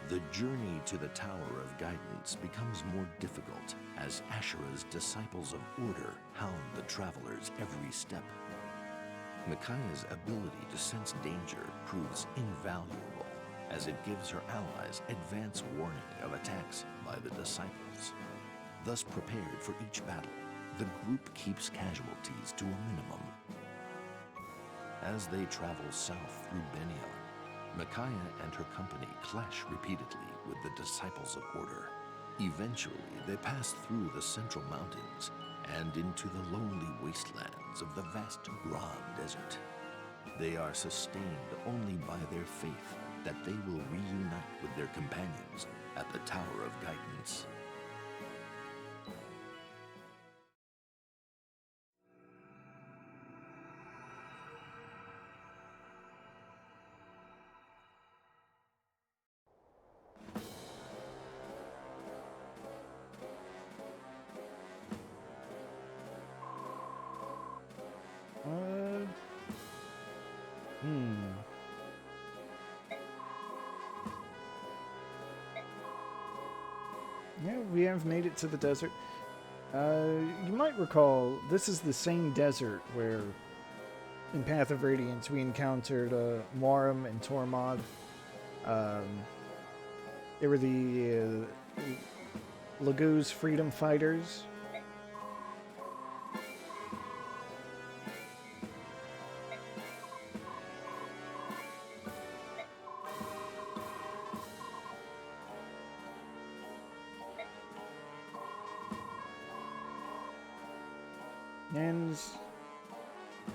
The journey to the Tower of Guidance becomes more difficult as Asherah's disciples of order hound the travelers every step. Micaiah's ability to sense danger proves invaluable, as it gives her allies advance warning of attacks by the disciples. Thus prepared for each battle, the group keeps casualties to a minimum. As they travel south through Benyon, Micaiah and her company clash repeatedly with the disciples of order. Eventually, they pass through the central mountains and into the lonely wastelands of the vast Grand Desert. They are sustained only by their faith that they will reunite with their companions at the Tower of Guidance. Yeah, we have made it to the desert. You might recall, this is the same desert where, in Path of Radiance, we encountered Morim and Tormod. They were the Laguz freedom fighters. And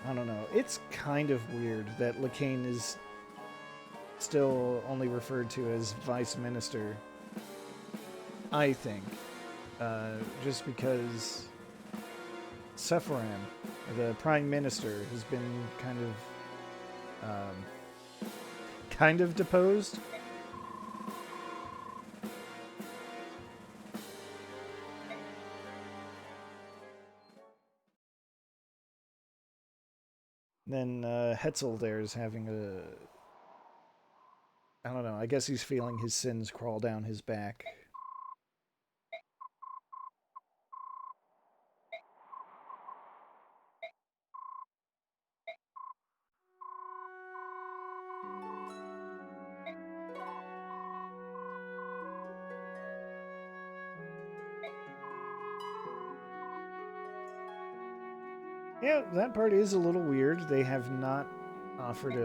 I don't know, it's kind of weird that Lacane is still only referred to as Vice Minister, I think. Just because Sephiram, the Prime Minister, has been kind of deposed. Then Hetzel there is having I don't know, I guess he's feeling his sins crawl down his back. Yeah, that part is a little weird. They have not offered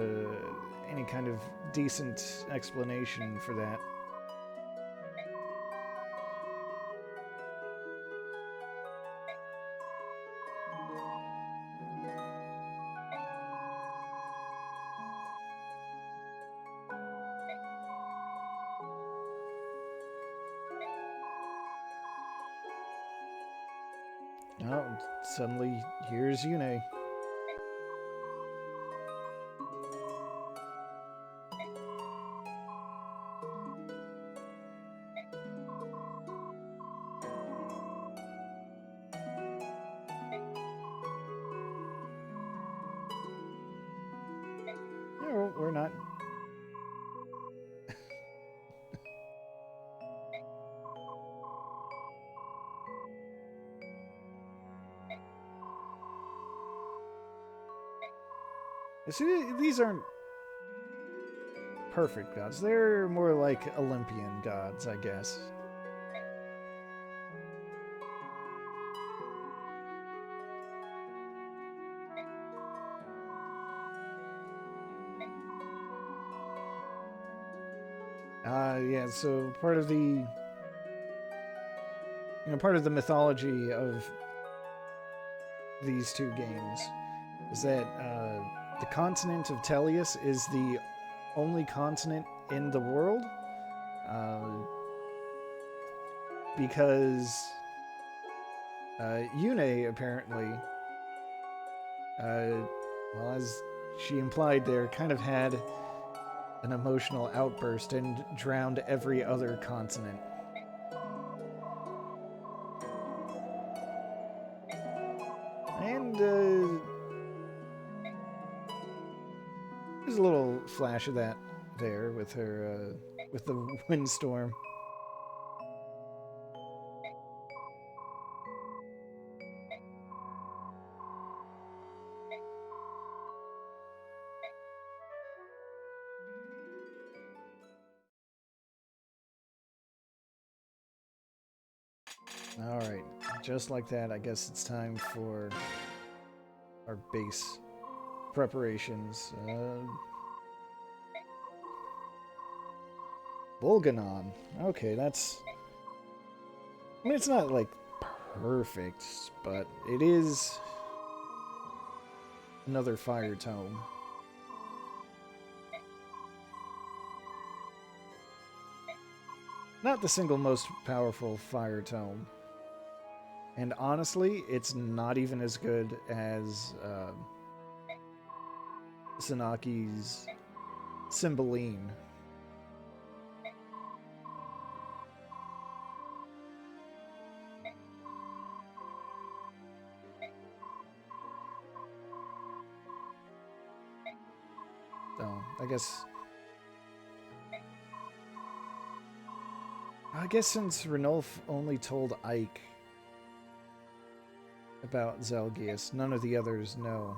any kind of decent explanation for that. Oh, suddenly here's Yune. No, we're not. See, these aren't perfect gods. They're more like Olympian gods, I guess. Yeah, so part of the mythology of these two games is that the continent of Tellius is the only continent in the world, because Yune apparently, well, as she implied there, kind of had an emotional outburst and drowned every other continent. And there's a little flash of that there with her with the windstorm. Alright, just like that, I guess it's time for our base preparations. Volganon. Okay, that's... I mean, it's not, like, perfect, but it is another fire tome. Not the single most powerful fire tome. And honestly, it's not even as good as Sanaki's Cymbeline. So, I guess since Ranulf only told Ike about Zelgius, none of the others know.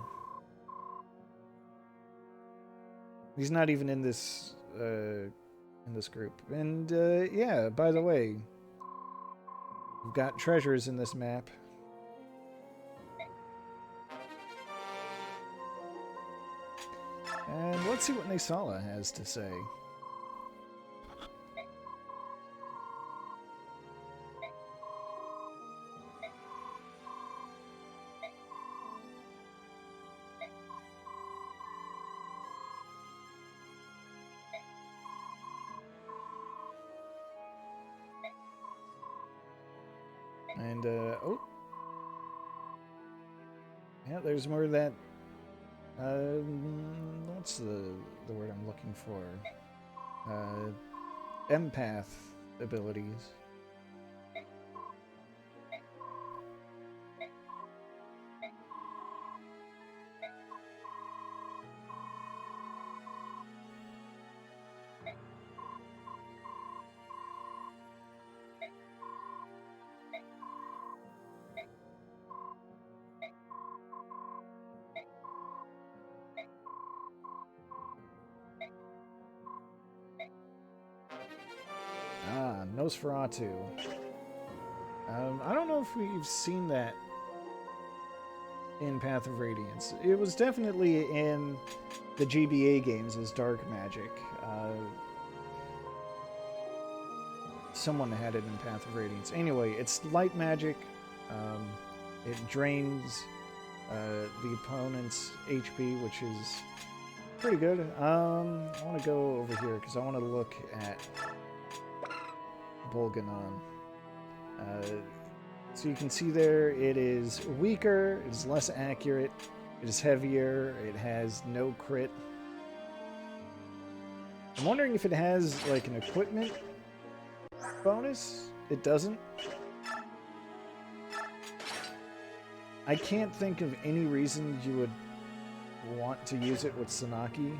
He's not even in this group. And yeah, by the way, we've got treasures in this map. And let's see what Nasala has to say. And, oh. Yeah, there's more of that. What's the word I'm looking for? Empath abilities. Ah, Nosferatu. I don't know if we've seen that in Path of Radiance. It was definitely in the GBA games as dark magic. Someone had it in Path of Radiance. Anyway, it's light magic. It drains the opponent's HP, which is pretty good. I want to go over here because I want to look at Volganon. So you can see there it is weaker, it is less accurate, it is heavier, it has no crit. I'm wondering if it has like an equipment bonus. It doesn't. I can't think of any reason you would want to use it with Sanaki.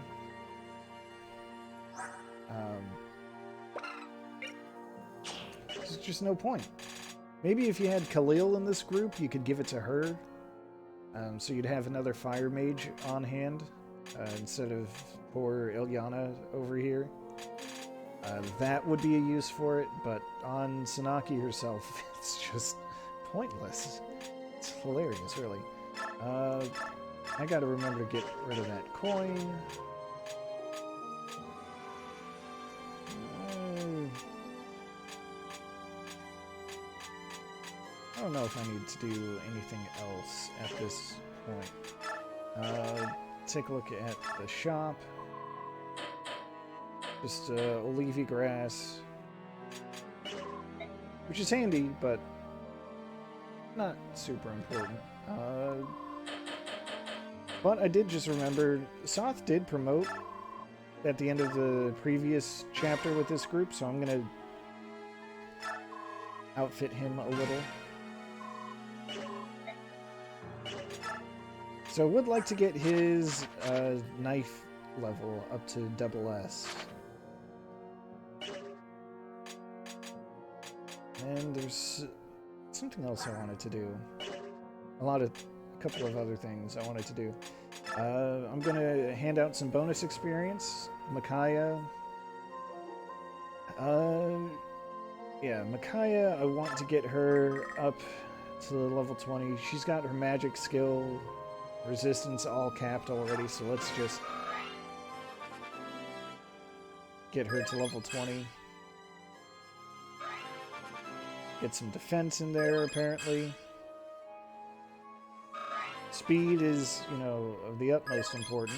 There's just no point. Maybe if you had Khalil in this group, you could give it to her. So you'd have another fire mage on hand instead of poor Ilyana over here. That would be a use for it, but on Sanaki herself, it's just pointless. It's hilarious, really. I gotta remember to get rid of that coin. I don't know if I need to do anything else at this point. Take a look at the shop. Just olivey grass, which is handy, but not super important. But I did just remember, Soth did promote at the end of the previous chapter with this group, so I'm gonna outfit him a little. So I would like to get his knife level up to SS. And there's something else I wanted to do. A couple of other things I wanted to do. I'm gonna hand out some bonus experience. Micaiah. Yeah, Micaiah, I want to get her up to level 20. She's got her magic skill, resistance all capped already, so let's just get her to level 20. Get some defense in there, apparently. Speed is, you know, of the utmost importance.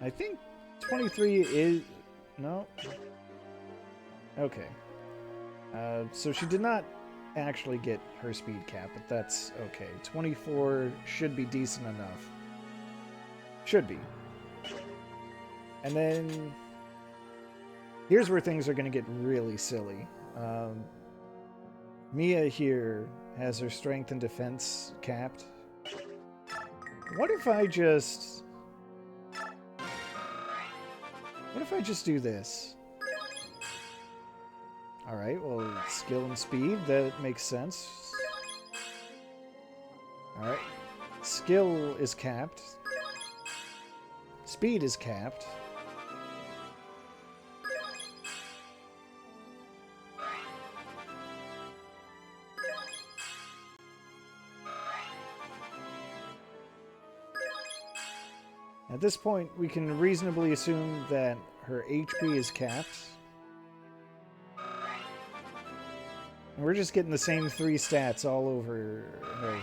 I think 23 is... No? Okay. So she did not actually get her speed cap, but that's okay. 24 should be decent enough. Should be. And then... here's where things are going to get really silly. Mia here has her strength and defense capped. What if I just... what if I just do this? Alright, well, skill and speed, that makes sense. Alright. Skill is capped. Speed is capped. At this point, we can reasonably assume that her HP is capped. And we're just getting the same 3 stats all over and over.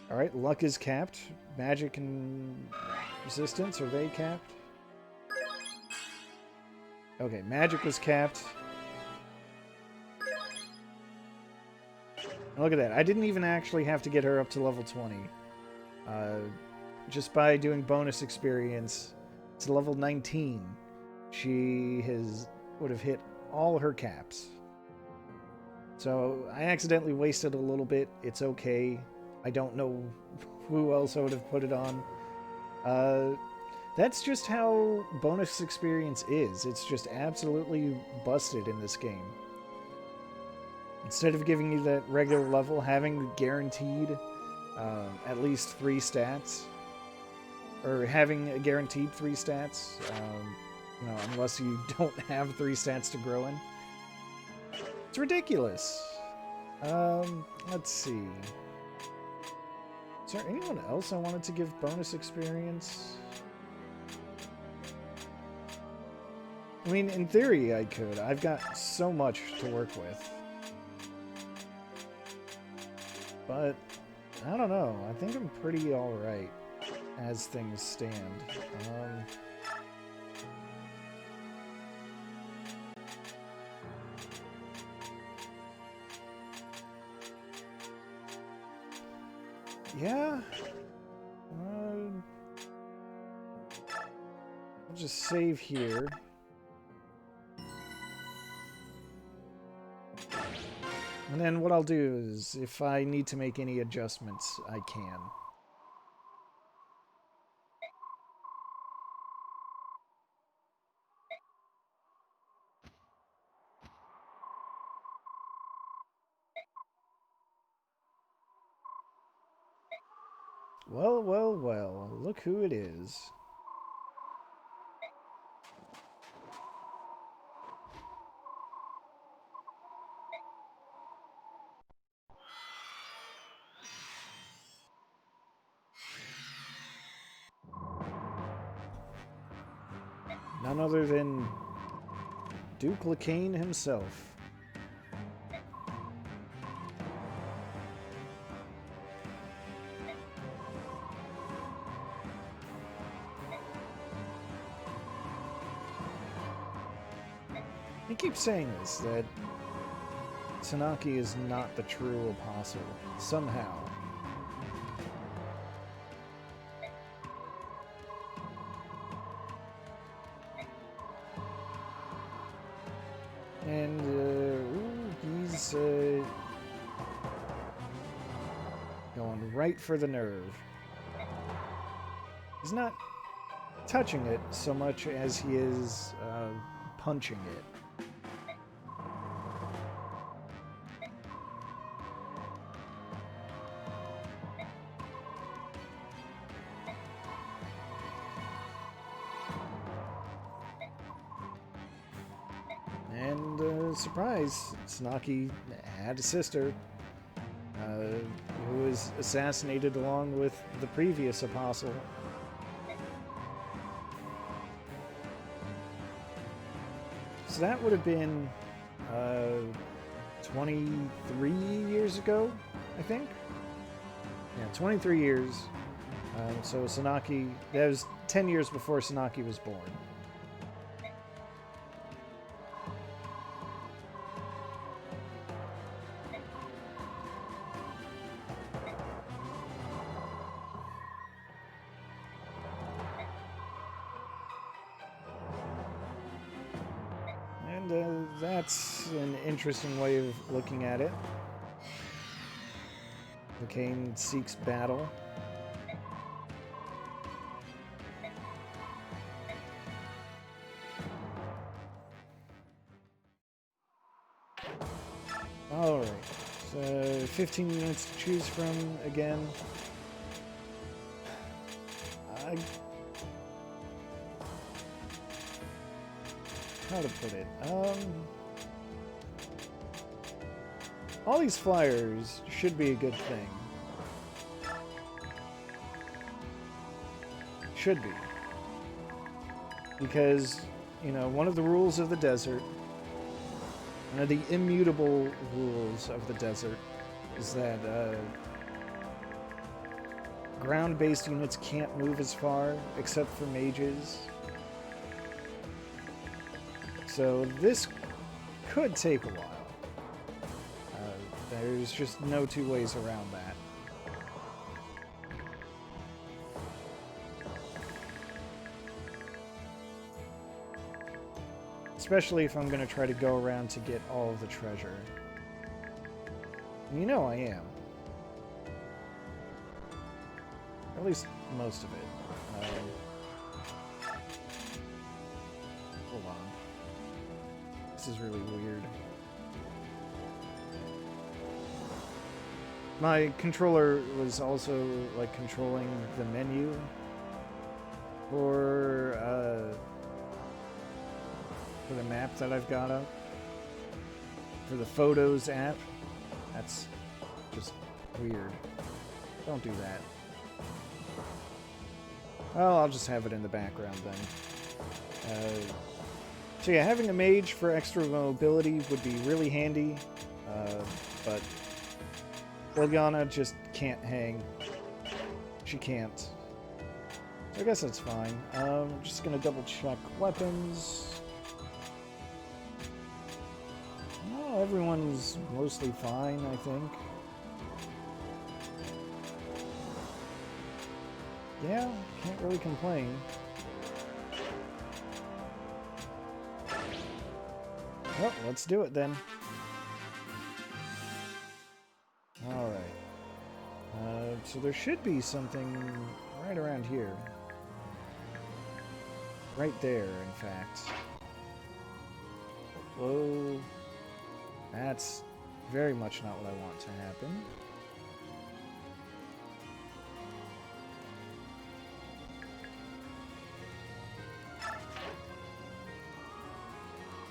Alright, luck is capped. Magic and resistance, are they capped? Okay, magic was capped. And look at that. I didn't even actually have to get her up to level 20. Just by doing bonus experience to level 19, she would have hit all her caps. So I accidentally wasted a little bit. It's okay. I don't know who else I would have put it on. That's just how bonus experience is. It's just absolutely busted in this game. Instead of giving you that regular level, having guaranteed at least 3 stats, or having a guaranteed 3 stats, you know, unless you don't have 3 stats to grow in. It's ridiculous. Let's see. Is there anyone else I wanted to give bonus experience? I mean, in theory, I could. I've got so much to work with. But I don't know. I think I'm pretty alright as things stand. Yeah. I'll just save here. And then what I'll do is, if I need to make any adjustments, I can. Well, well, well, look who it is. None other than Duke Lacane himself. I keep saying this, that Tsunaki is not the true apostle, somehow. And, ooh, he's, Going right for the nerve. He's not touching it so much as he is punching it. And surprise, Tsunaki had a sister who was assassinated along with the previous apostle. So that would have been 23 years ago, I think. Yeah, 23 years. So Tsunaki, that was 10 years before Tsunaki was born. That's an interesting way of looking at it. The Cane seeks battle. Alright, so 15 units to choose from again. How to put it? All these flyers should be a good thing. Should be. Because, you know, one of the rules of the desert, one of the immutable rules of the desert, is that ground-based units can't move as far, except for mages. So this could take a while. There's just no two ways around that. Especially if I'm going to try to go around to get all of the treasure. And you know I am. At least most of it. Hold on. This is really weird. My controller was also like controlling the menu for the map that I've got up. For the Photos app. That's just weird. Don't do that. Well, I'll just have it in the background then. So yeah, having a mage for extra mobility would be really handy, but Liliana just can't hang. She can't. So I guess that's fine. I'm just gonna double check weapons. No, everyone's mostly fine, I think. Yeah, can't really complain. Well, let's do it then. Alright. So there should be something right around here. Right there, in fact. Whoa. That's very much not what I want to happen.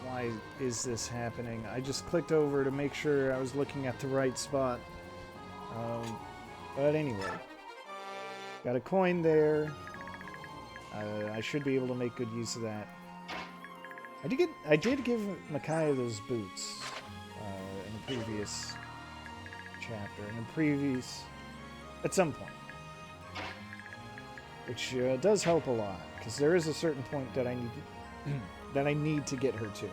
Why is this happening? I just clicked over to make sure I was looking at the right spot. But anyway, got a coin there. I should be able to make good use of that. I did give Micaiah those boots in a previous chapter, at some point, which does help a lot because there is a certain point that I need to get her to.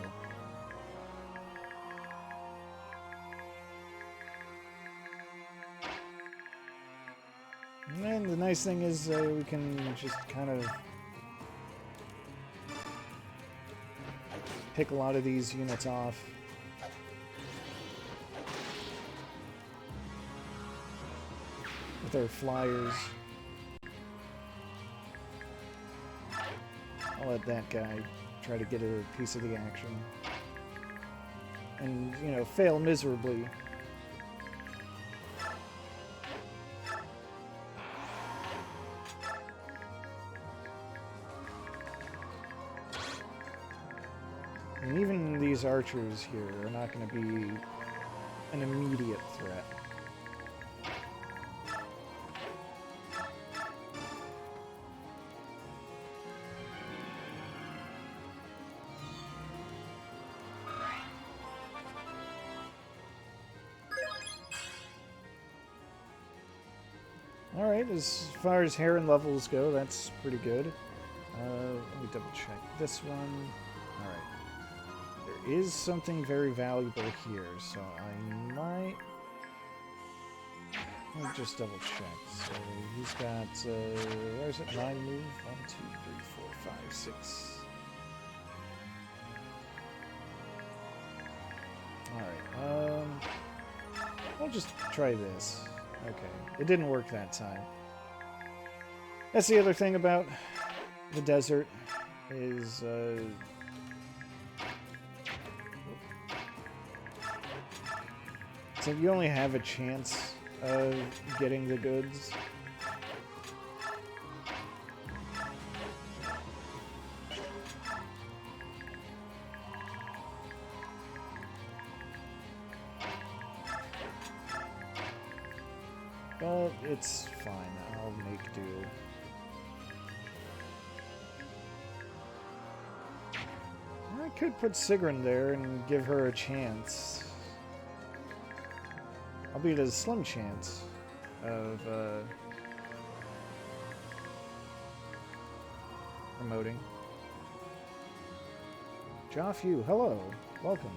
And the nice thing is we can just kind of pick a lot of these units off. with our flyers. I'll let that guy try to get a piece of the action. And, you know, fail miserably. And even these archers here are not going to be an immediate threat. Alright, as far as Heron levels go, that's pretty good. Let me double check this one. Alright. There is something very valuable here, so I might... Let me just double check. So he's got, where is it? 9 move? 1, 2, 3, 4, 5, 6. Alright, I'll just try this. Okay, it didn't work that time. That's the other thing about the desert, is, so you only have a chance of getting the goods. But it's fine, I'll make do. I could put Sigrun there and give her a chance. Albeit a slim chance of promoting. Jaffu, hello, welcome.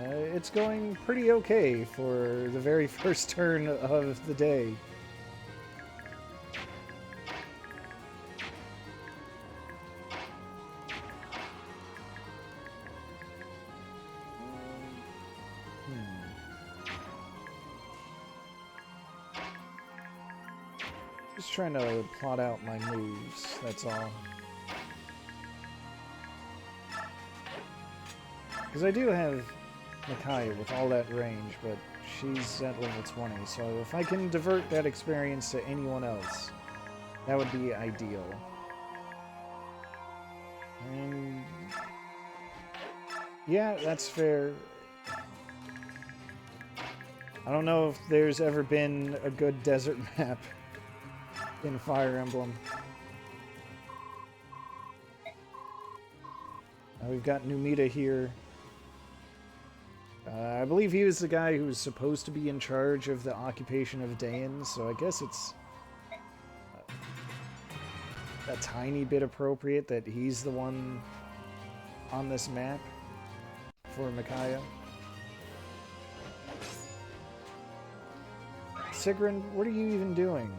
It's going pretty okay for the very first turn of the day. Just trying to plot out my moves, that's all. Because I do have Micaiah with all that range, but she's at level 20, so if I can divert that experience to anyone else, that would be ideal. And yeah, that's fair. I don't know if there's ever been a good desert map in Fire Emblem. We've got Numita here. I believe he was the guy who was supposed to be in charge of the occupation of Daemon, so I guess it's a tiny bit appropriate that he's the one on this map for Micaiah. Sigrun, what are you even doing?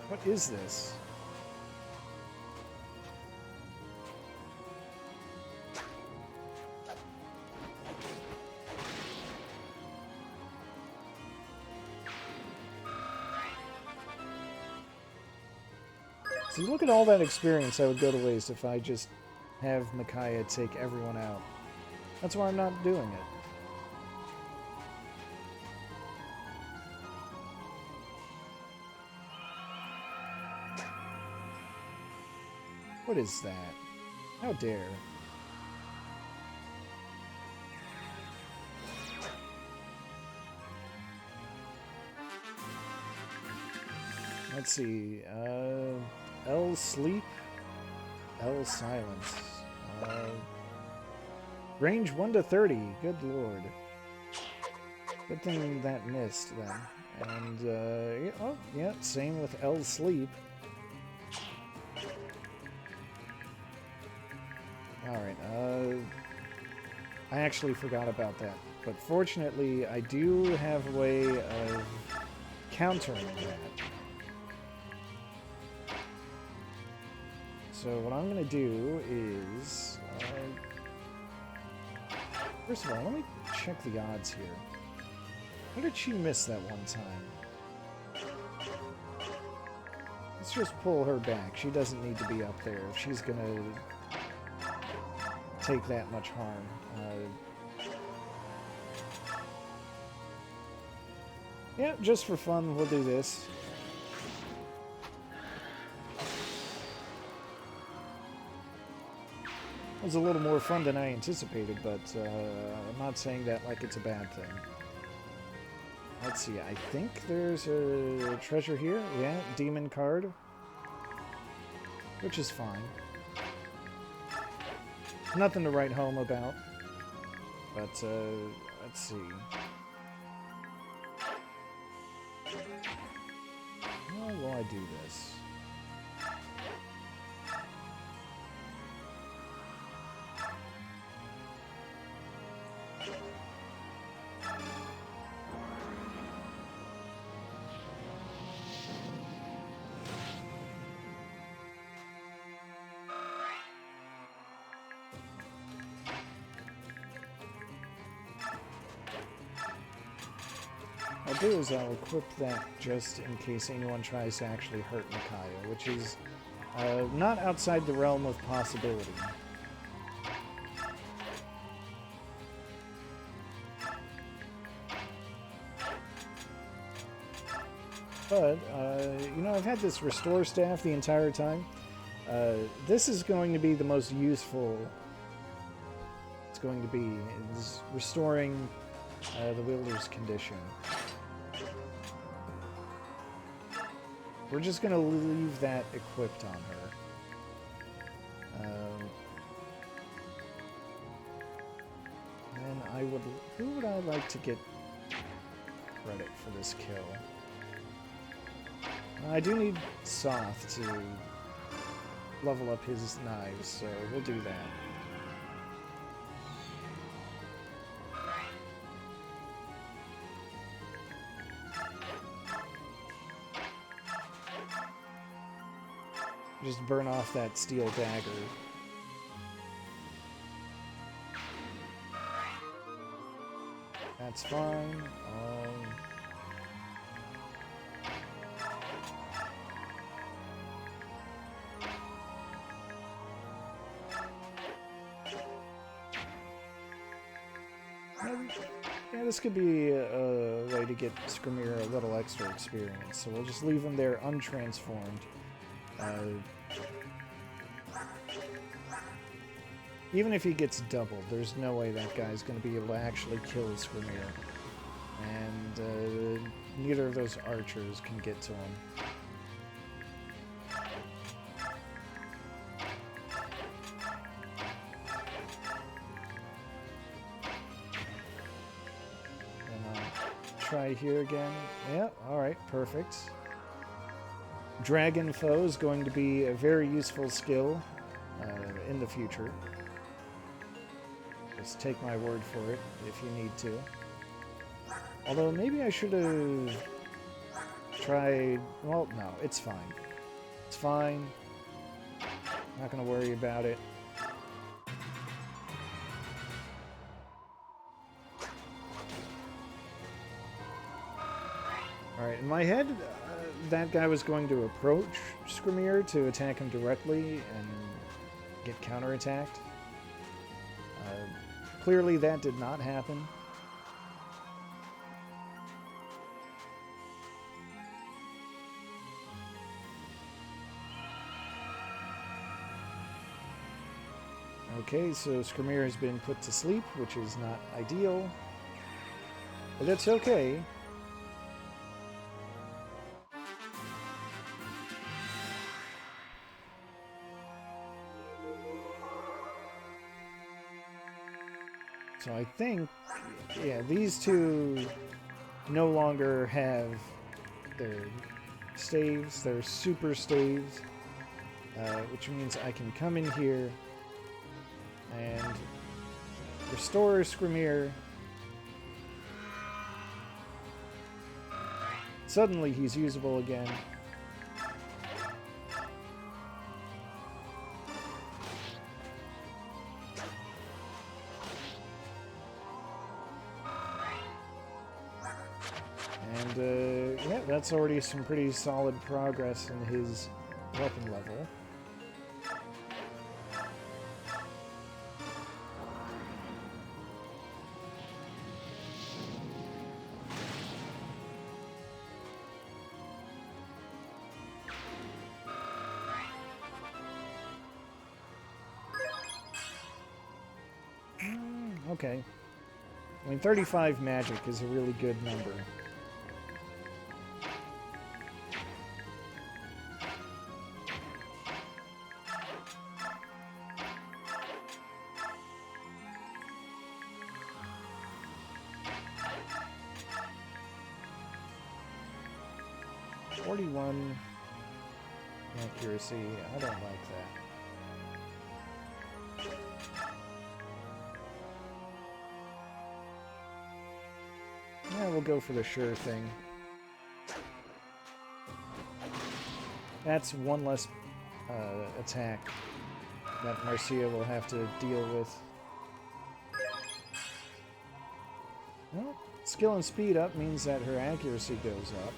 What is this? See, look at all that experience I would go to waste if I just have Micaiah take everyone out. That's why I'm not doing it. What is that? How dare. Let's see, L sleep, L silence. Range 1 to 30, good lord. Good thing that missed then. And, oh, yeah, same with L sleep. Alright, I actually forgot about that. But fortunately, I do have a way of countering that. So what I'm going to do is First of all, let me check the odds here. How did she miss that one time? Let's just pull her back. She doesn't need to be up there if she's gonna take that much harm. Yeah, just for fun, we'll do this. It was a little more fun than I anticipated, but I'm not saying that like it's a bad thing. Let's see, I think there's a treasure here. Yeah, Daemon Card. Which is fine. Nothing to write home about. But, let's see. How will I do this? I'll do is I'll equip that just in case anyone tries to actually hurt Micaiah, which is not outside the realm of possibility. But, you know, I've had this restore staff the entire time. This is going to be the most useful it's going to be, is restoring the wielder's condition. We're just going to leave that equipped on her. And I would... Who would I like to get credit for this kill? I do need Soth to level up his knives, so we'll do that. Just burn off that steel dagger. That's fine. Yeah, this could be a way to get Skrimir a little extra experience, so we'll just leave him there untransformed. Even if he gets doubled, there's no way that guy's going to be able to actually kill Skrimir. And neither of those archers can get to him. Try here again. Yeah, alright, perfect. Dragonfoe is going to be a very useful skill in the future. Just take my word for it if you need to. Although maybe I should have tried... Well, no, it's fine. It's fine. Not going to worry about it. Alright, in my head, that guy was going to approach Skrimir to attack him directly and get counterattacked. Clearly that did not happen. Okay, so Skrimir has been put to sleep, which is not ideal. But that's okay. So I think, yeah, these two no longer have their staves, their super staves, which means I can come in here and restore Skrimir. Suddenly he's usable again. And, yeah, that's already some pretty solid progress in his weapon level. Okay. I mean, 35 magic is a really good number. Accuracy, I don't like that. Yeah, we'll go for the sure thing. That's one less attack that Marcia will have to deal with. Well, skill and speed up means that her accuracy goes up,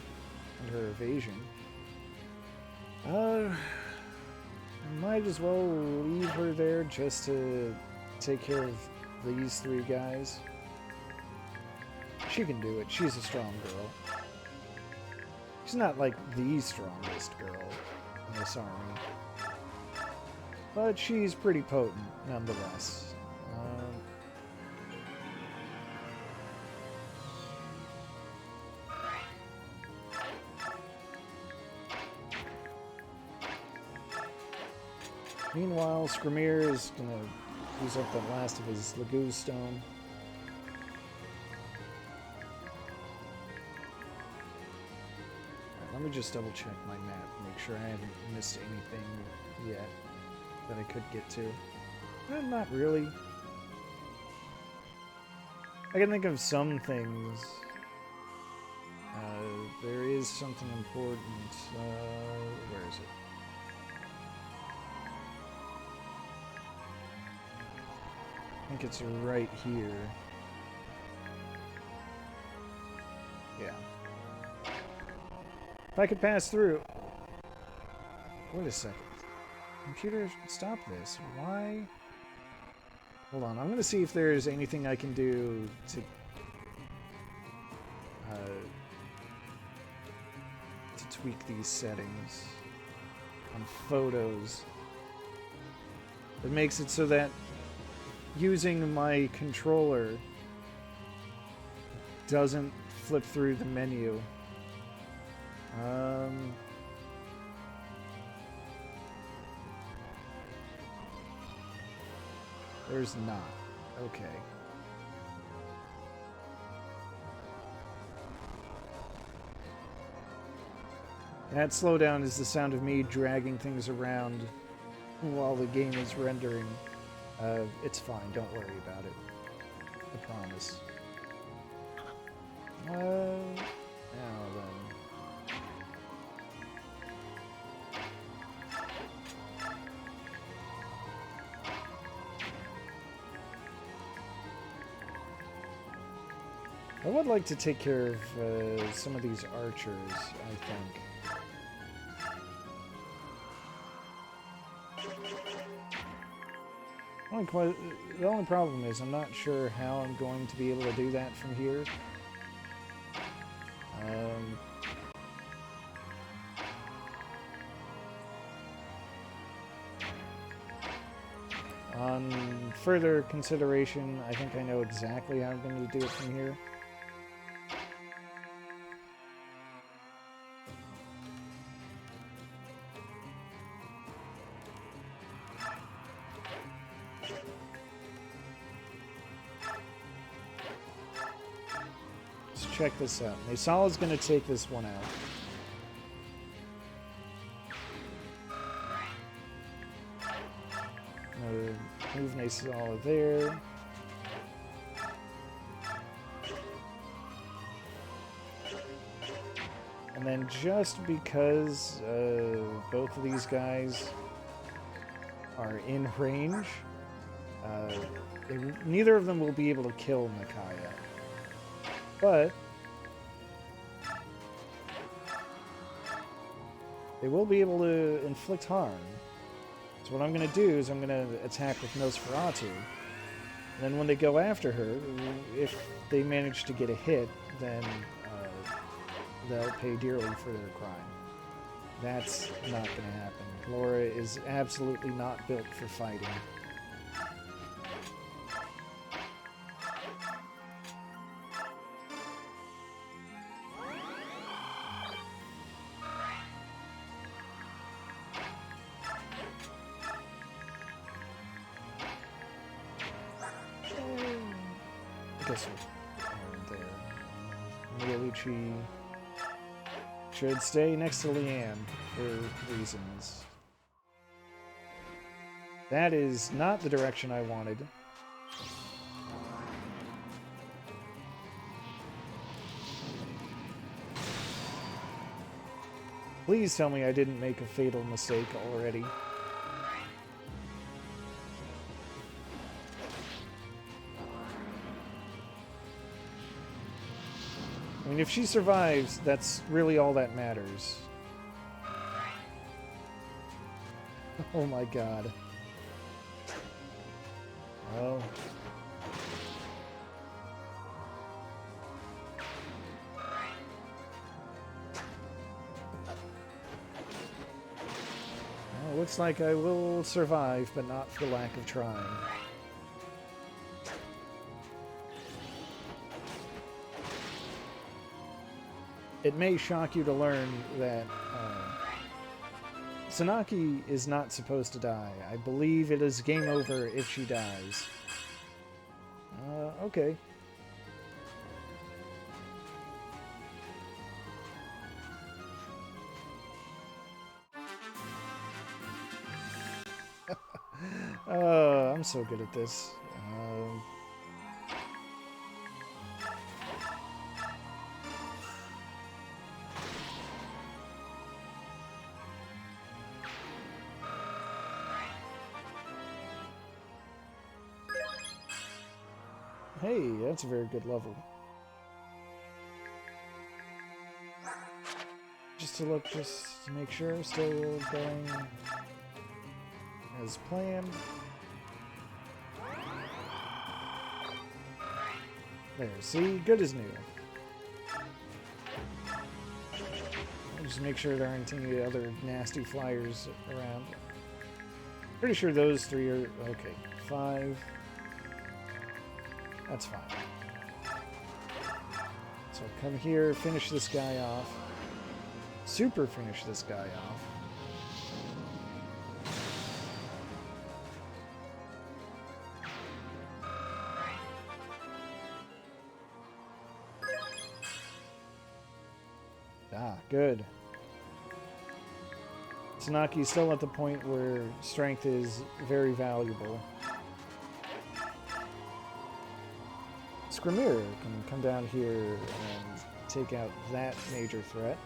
and her evasion. Might as well leave her there just to take care of these three guys. She can do it. She's a strong girl. She's not like the strongest girl in this army, but she's pretty potent nonetheless. Meanwhile, Skrimir is going to use up the last of his Laguz Stone. Right, let me just double check my map, make sure I haven't missed anything yet that I could get to. Not really. I can think of some things. There is something important. Where is it? I think it's right here. Yeah. If I could pass through... Wait a second. Computer, stop this. Why? Hold on, I'm gonna see if there's anything I can do to tweak these settings on photos. It makes it so that using my controller doesn't flip through the menu. There's not. Okay. That slowdown is the sound of me dragging things around while the game is rendering. It's fine, don't worry about it. I promise. Now then. I would like to take care of some of these archers, I think. The only problem is I'm not sure how I'm going to be able to do that from here. On further consideration, I think I know exactly how I'm going to do it from here. Check this out. Naysala's going to take this one out. Move Naysala there. And then just because both of these guys are in range, neither of them will be able to kill Micaiah. But they will be able to inflict harm. So what I'm going to do is I'm going to attack with Nosferatu. And then when they go after her, if they manage to get a hit, then they'll pay dearly for their crime. That's not going to happen. Laura is absolutely not built for fighting. I guess we're there. Miolucci should stay next to Leanne for reasons. That is not the direction I wanted. Please tell me I didn't make a fatal mistake already. I mean, if she survives, that's really all that matters. Oh my god. Oh. Well, looks like I will survive, but not for lack of trying. It may shock you to learn that Tsunaki is not supposed to die. I believe it is game over if she dies. Okay. I'm so good at this. Hey, that's a very good level. Just to look, just to make sure, still going as planned. There, see? Good as new. Just make sure there aren't any other nasty flyers around. Pretty sure those three are... Okay, 5... That's fine. So come here, finish this guy off. Super finish this guy off. Ah, good. Tsunaki's still at the point where strength is very valuable. Skrimir can come down here and take out that major threat.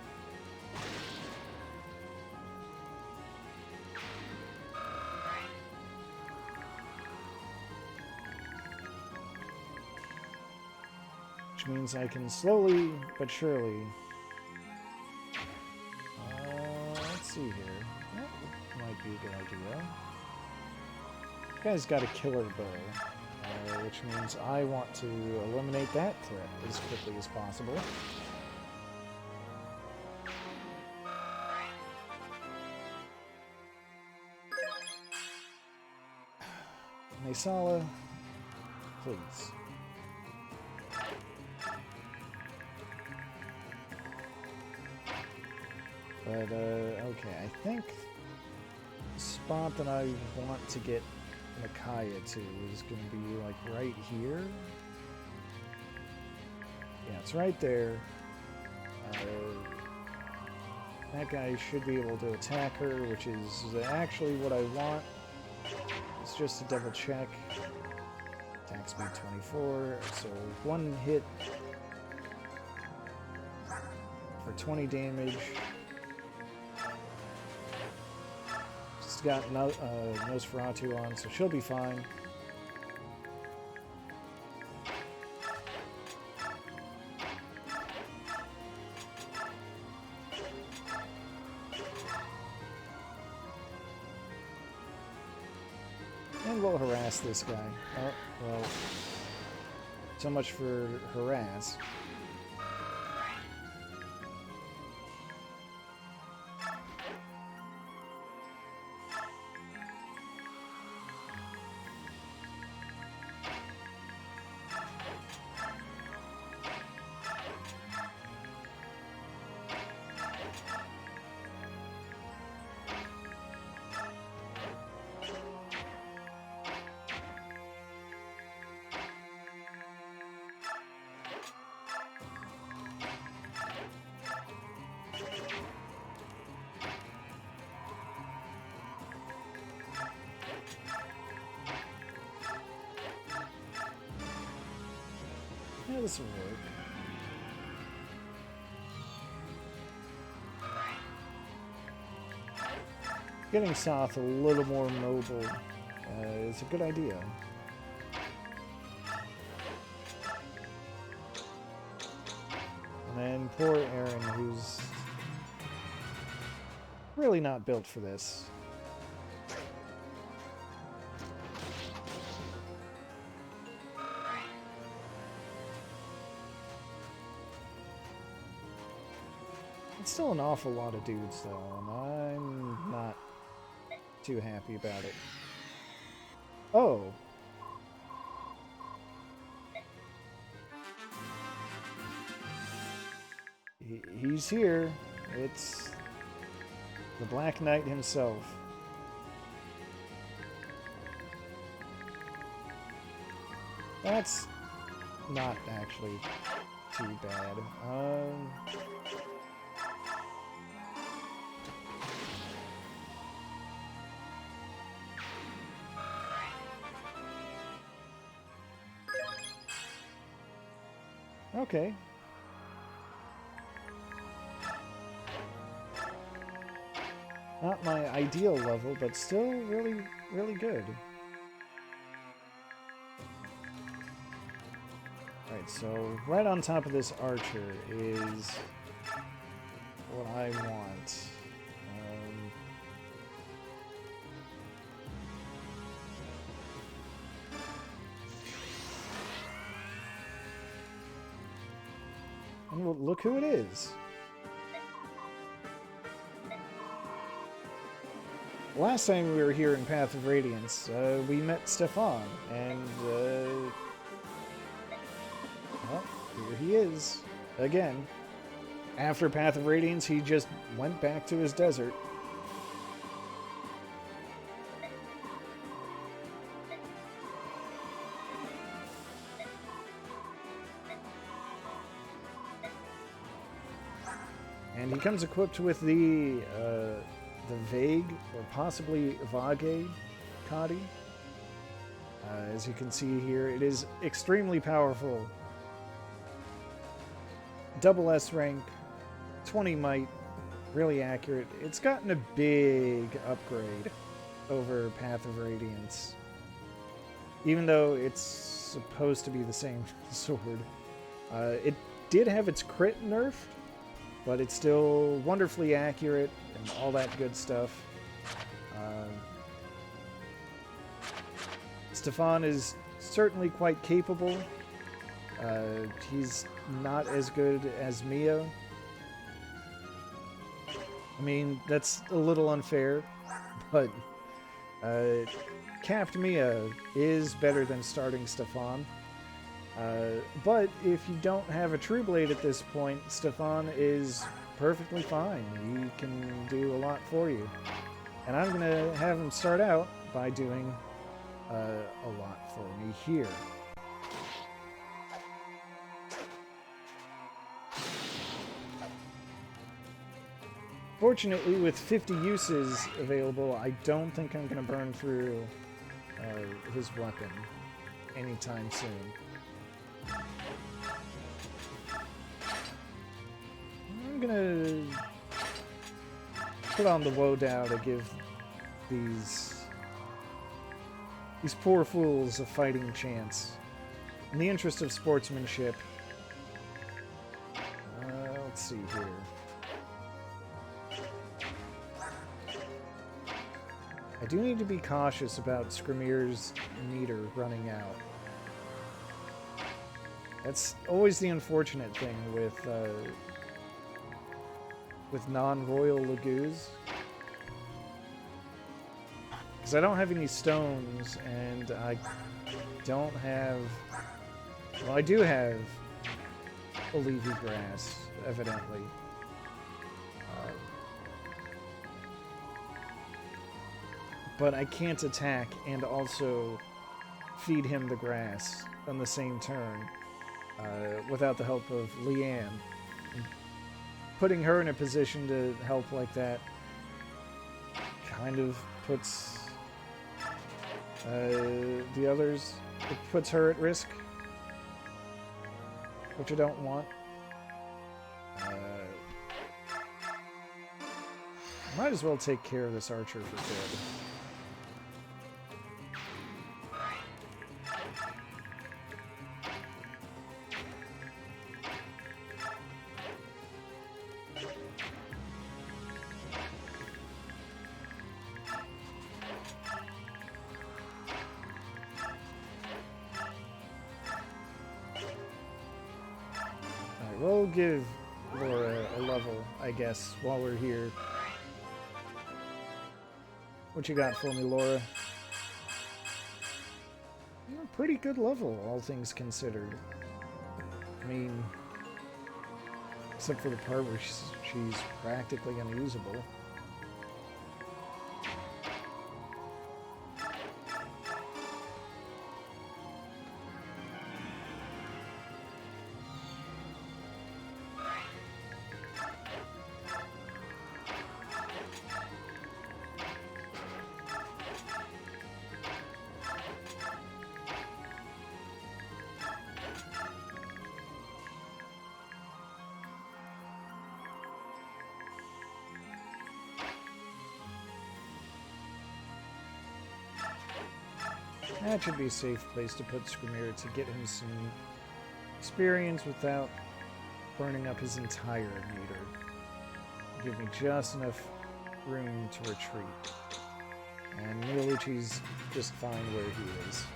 Which means I can slowly but surely... let's see here. That might be a good idea. This guy's got a killer bow. Which means I want to eliminate that threat as quickly as possible. Mesala, please. But, okay, I think the spot that I want to get Micaiah to is going to be like right here. Yeah, it's right there. That guy should be able to attack her, which is actually what I want. It's just to double check. Attack speed 24, so one hit for 20 damage. Got Nosferatu on, so she'll be fine. And we'll harass this guy. Oh, well. So much for harass. Yeah, this will work. Getting Soth a little more mobile is a good idea. And then poor Aaron, who's really not built for this. It's still an awful lot of dudes, though, and I'm not too happy about it. Oh. He's here. It's the Black Knight himself. That's not actually too bad. Okay. Not my ideal level, but still really, really good. Alright, so right on top of this archer is what I want. And look who it is. Last time we were here in Path of Radiance, we met Stefan, and well, here he is again. After Path of Radiance, he just went back to his desert. And he comes equipped with the Vague, or possibly Vage Kadi. As you can see here, it is extremely powerful. Double S rank, 20 might, really accurate. It's gotten a big upgrade over Path of Radiance. Even though it's supposed to be the same sword. It did have its crit nerfed, but it's still wonderfully accurate and all that good stuff. Stefan is certainly quite capable. He's not as good as Mia. I mean, that's a little unfair, but capped Mia is better than starting Stefan. But if you don't have a Trueblade at this point, Stefan is perfectly fine. He can do a lot for you. And I'm going to have him start out by doing a lot for me here. Fortunately, with 50 uses available, I don't think I'm going to burn through his weapon anytime soon. I'm gonna put on the Wodow to give these poor fools a fighting chance. In the interest of sportsmanship. Let's see here. I do need to be cautious about Skrymyr's meter running out. That's always the unfortunate thing with non-royal Laguz. Because I don't have any stones, and I don't have... Well, I do have Olivia grass, evidently. But I can't attack and also feed him the grass on the same turn without the help of Leanne. Putting her in a position to help like that kind of puts the others, it puts her at risk, which I don't want. Might as well take care of this archer for good. We'll give Laura a level, I guess, while we're here. What you got for me, Laura? Pretty good level, all things considered. I mean, except for the part where she's practically unusable. That should be a safe place to put Skrymyr to get him some experience without burning up his entire meter. Give me just enough room to retreat. And Miolucci's just fine where he is.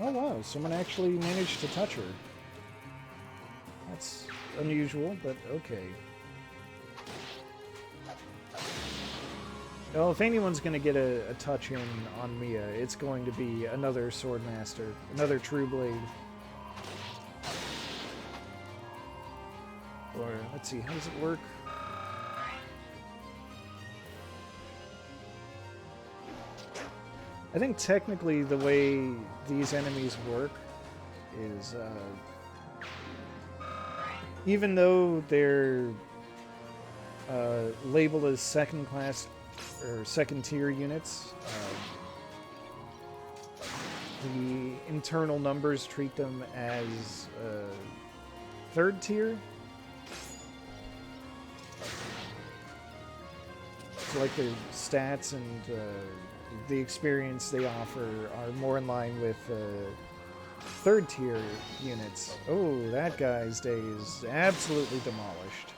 Oh wow, someone actually managed to touch her. That's unusual, but okay. Well, if anyone's going to get a touch in on Mia, it's going to be another Swordmaster, another Trueblade. Or, let's see, how does it work? I think technically the way these enemies work is, even though they're labeled as second class or second tier units, the internal numbers treat them as third tier. So like their stats and the experience they offer are more in line with third tier units. Oh, that guy's day is absolutely demolished.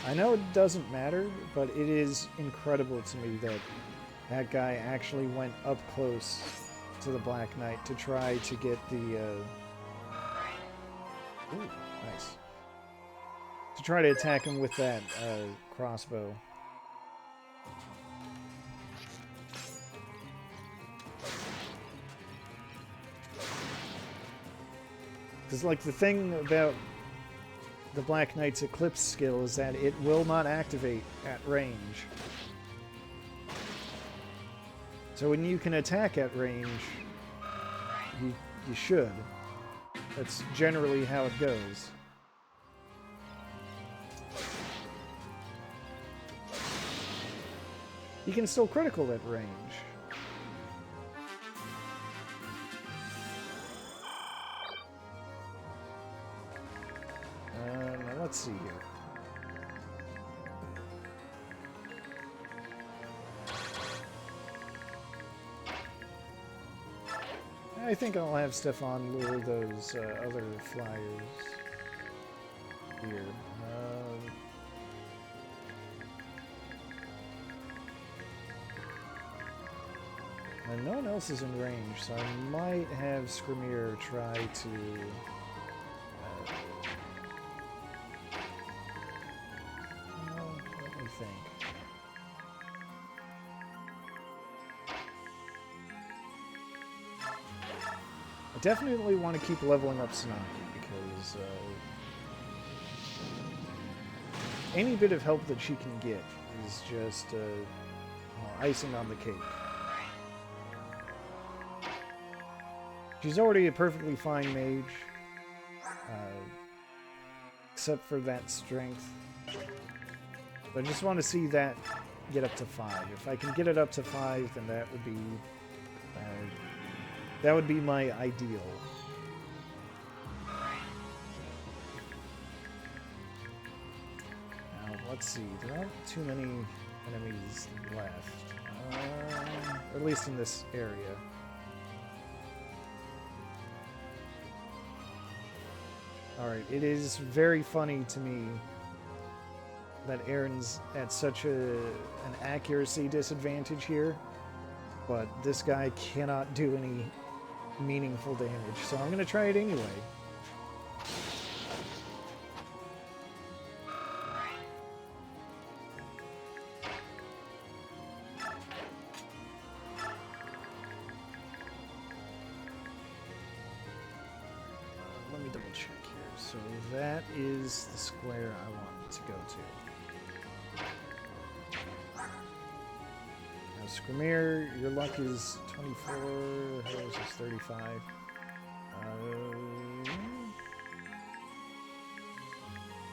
I know it doesn't matter, but it is incredible to me that that guy actually went up close to the Black Knight to try to get the... Ooh, nice. To try to attack him with that crossbow. Because, like, the thing about the Black Knight's Eclipse skill is that it will not activate at range. So when you can attack at range, you should. That's generally how it goes. You can still critical at range. Now let's see here. I think I'll have Stefan lure those other flyers here. And no one else is in range, so I might have Skrimir try to... let me think. I definitely want to keep leveling up Tsunaki, because any bit of help that she can get is just icing on the cake. She's already a perfectly fine mage, except for that strength. But I just want to see that get up to 5. If I can get it up to 5, then that would be my ideal. Now, let's see. There aren't too many enemies left, at least in this area. Alright, it is very funny to me that Aaron's at such an accuracy disadvantage here, but this guy cannot do any meaningful damage, so I'm going to try it anyway. Let me double check here. So that is the square I want to go to. Now, Skrimir, your luck is 24, hers is 35.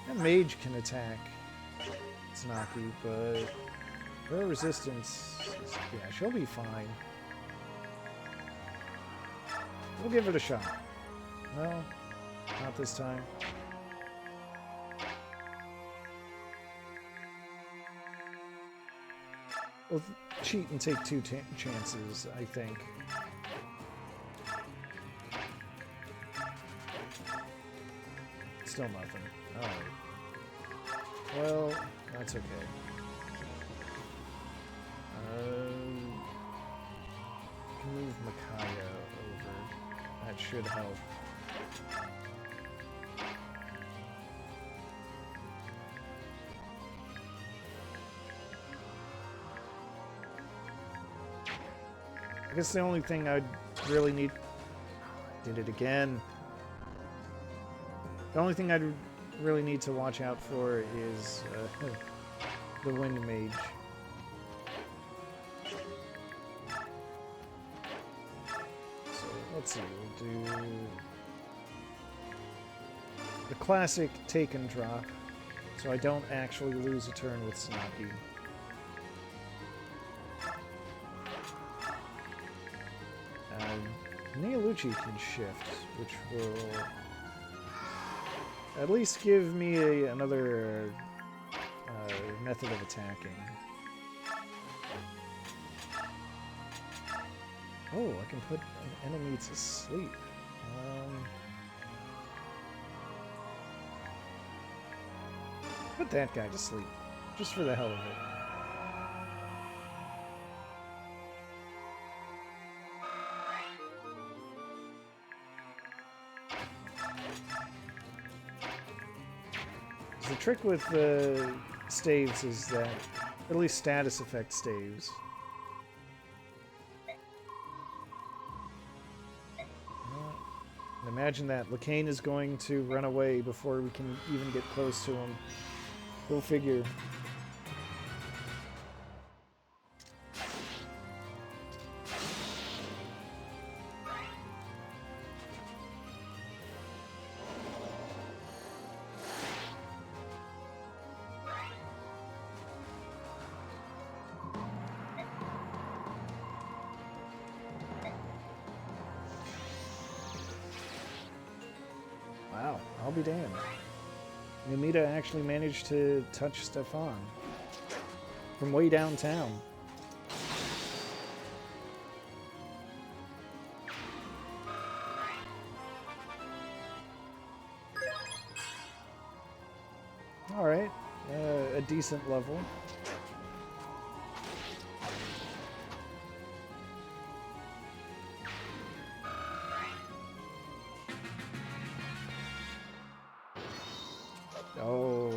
That mage can attack Tsunaki, but her resistance is, yeah, she'll be fine. We'll give it a shot. No, not this time. We'll cheat and take 2 chances, I think. Still nothing. Alright. Well, that's okay. Can move Micaiah over. That should help. I guess the only thing I'd really need... Did it again. The only thing I'd really need to watch out for is the Wind Mage. So let's see, we'll do the classic take and drop, so I don't actually lose a turn with Tsunaki. Neolucci can shift, which will at least give me another method of attacking. Oh, I can put an enemy to sleep. Put that guy to sleep, just for the hell of it. The trick with the staves is that, at least status effect staves, and imagine that Lacane is going to run away before we can even get close to him. Go figure. Wow, I'll be damned. Numita actually managed to touch Stefan from way downtown. Alright, a decent level. Oh.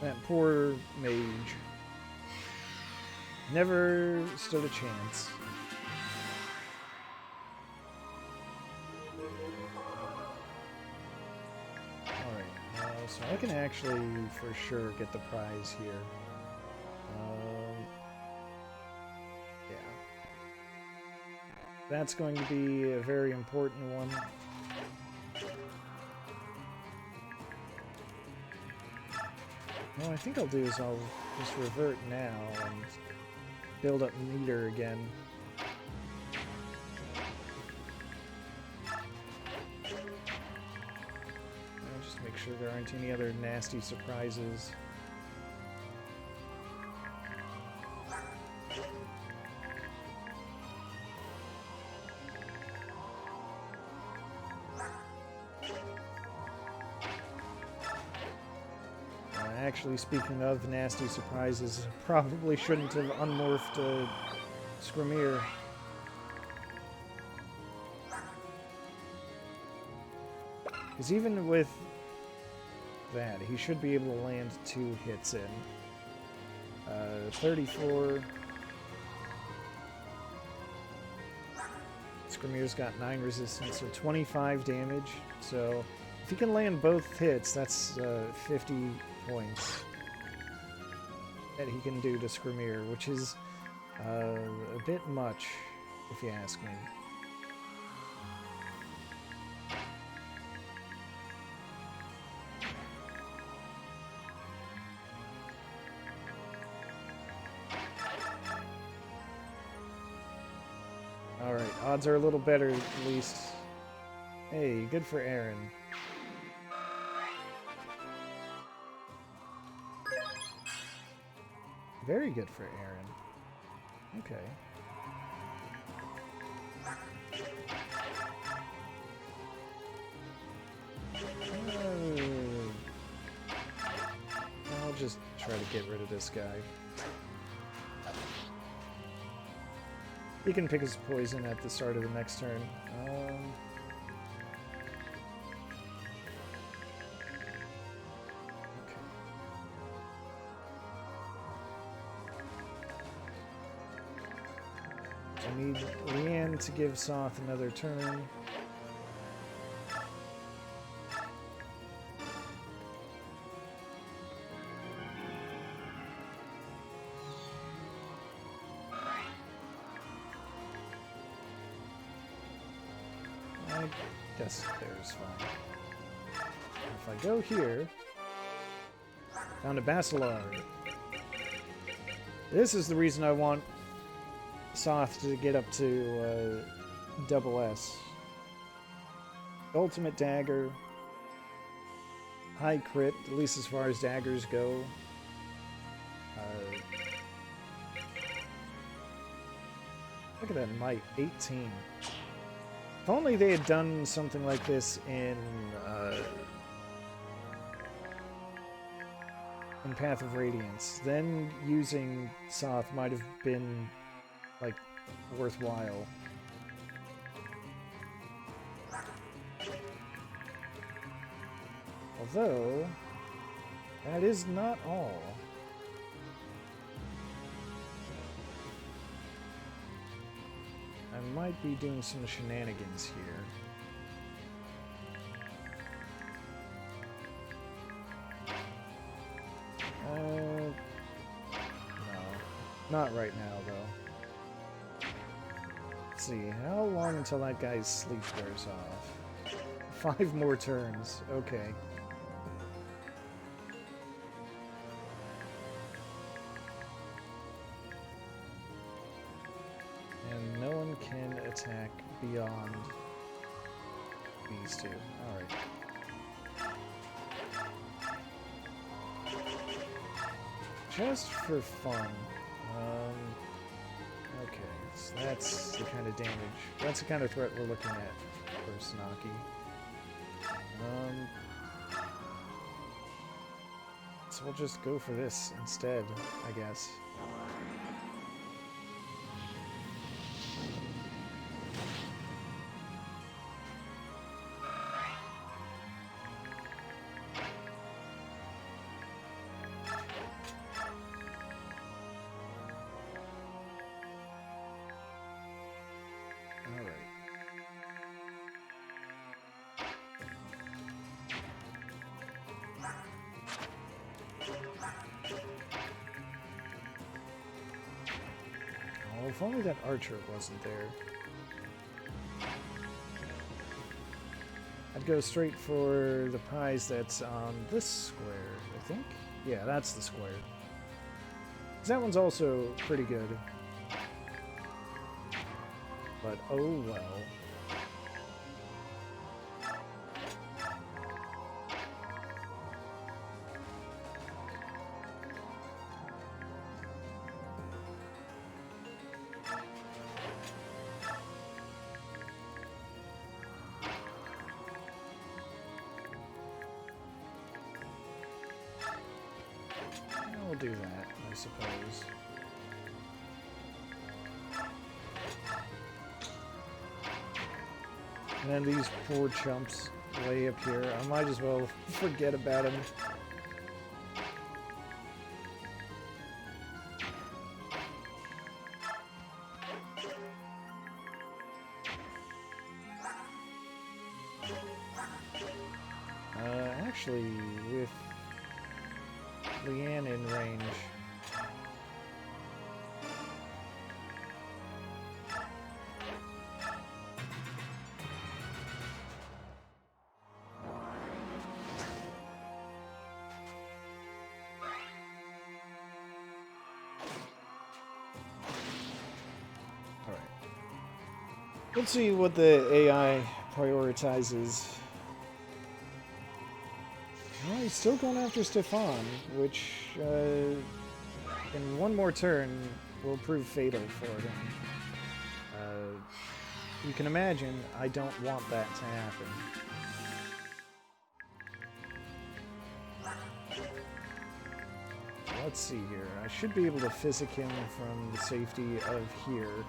That poor mage. Never stood a chance. Alright, so I can actually for sure get the prize here. Yeah. That's going to be a very important one. What I think I'll do is I'll just revert now and build up meter again. I'll just make sure there aren't any other nasty surprises. Actually, speaking of nasty surprises, probably shouldn't have unmorphed Skrymir. Because even with that, he should be able to land 2 hits in. 34. Skrymir's got 9 resistance, so 25 damage. So if he can land both hits, that's 50 points that he can do to Skrymir, which is a bit much, if you ask me. Alright, odds are a little better at least. Hey, good for Aaron. Very good for Aaron. Okay. I'll just try to get rid of this guy. He can pick his poison at the start of the next turn. I need Leanne to give Soth another turn. I guess there's fine. If I go here, found a Baselard. This is the reason I want Soth to get up to double S. Ultimate dagger. High crit, at least as far as daggers go. Look at that might, 18. If only they had done something like this in Path of Radiance, then using Soth might have been like worthwhile. Although that is not all. I might be doing some shenanigans here. No. Not right now, though. Let's see, how long until that guy's sleep wears off? 5 more turns. Okay. And no one can attack beyond these 2. Alright. Just for fun. Okay, so that's the kind of damage. That's the kind of threat we're looking at for Snaki. So we'll just go for this instead, I guess. Oh, if only that archer wasn't there. I'd go straight for the prize that's on this square, I think. Yeah, that's the square. 'Cause that one's also pretty good. But oh well. We'll do that, I suppose. And then these poor chumps way up here. I might as well forget about them. Actually, with Leanne in range. Alright. Let's see what the AI prioritizes. Well, he's still going after Stefan, which, in one more turn, will prove fatal for him. You can imagine, I don't want that to happen. Let's see here. I should be able to physic him from the safety of here.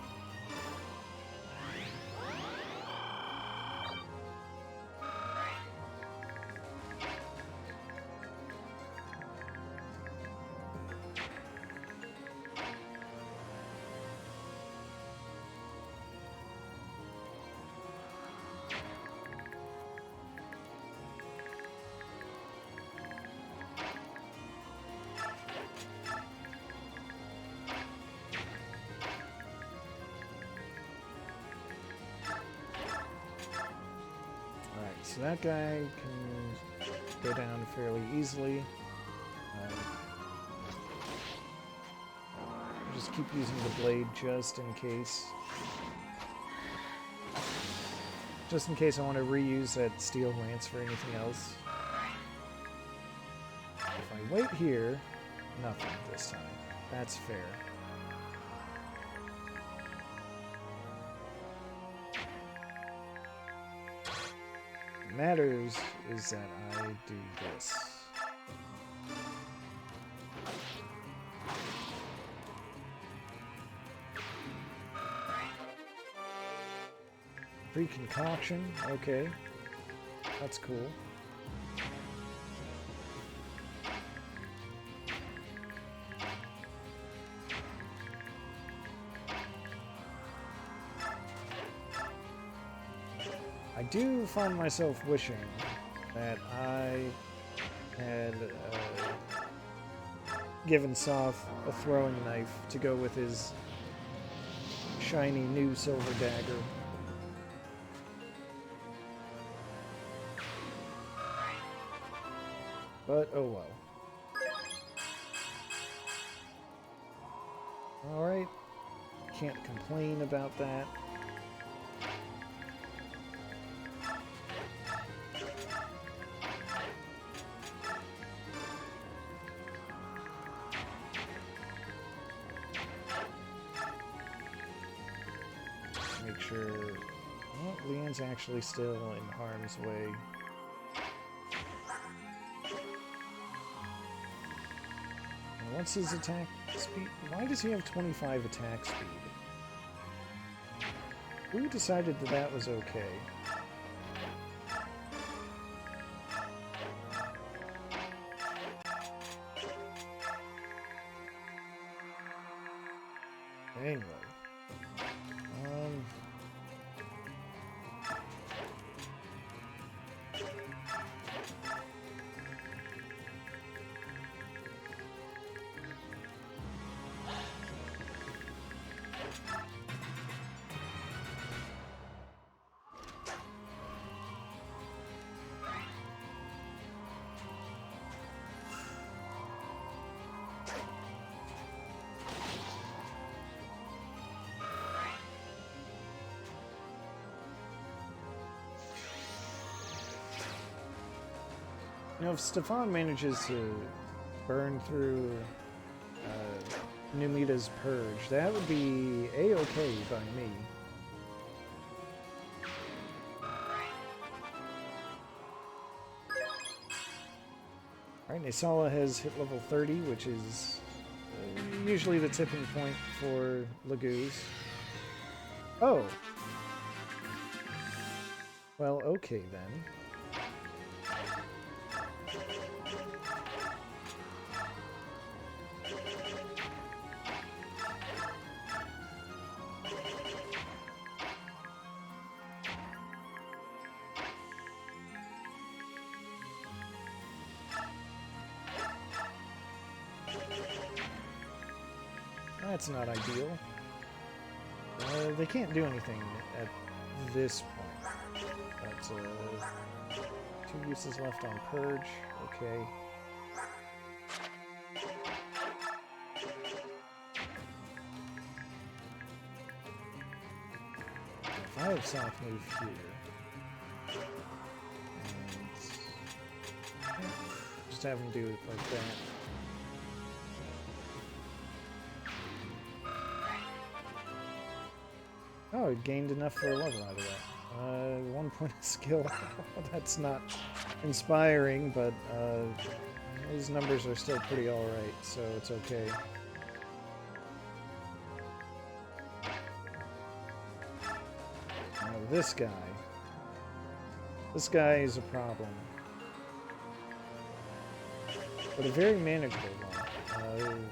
So that guy can go down fairly easily. Just keep using the blade just in case. Just in case I want to reuse that steel lance for anything else. If I wait here, nothing this time. That's fair. Matters is that I do this. Pre-concoction, okay. That's cool. I do find myself wishing that I had given Soph a throwing knife to go with his shiny new silver dagger. But oh well. Alright, can't complain about that. Make sure... Well, Leanne's actually still in harm's way. That's his attack speed. Why does he have 25 attack speed? Who decided that that was okay? Anyway. You know, if Stefan manages to burn through Numita's Purge, that would be a-okay by me. Alright, Nasala has hit level 30, which is usually the tipping point for Laguz. Oh! Well, okay then. That's not ideal. They can't do anything at this point. But, 2 uses left on Purge. Okay. If I have Sonic move here, and just have him do it like that. Oh, it gained enough for a level out of that. 1 point of skill. That's not inspiring, but his numbers are still pretty alright, so it's okay. Now this guy. This guy is a problem. But a very manageable one.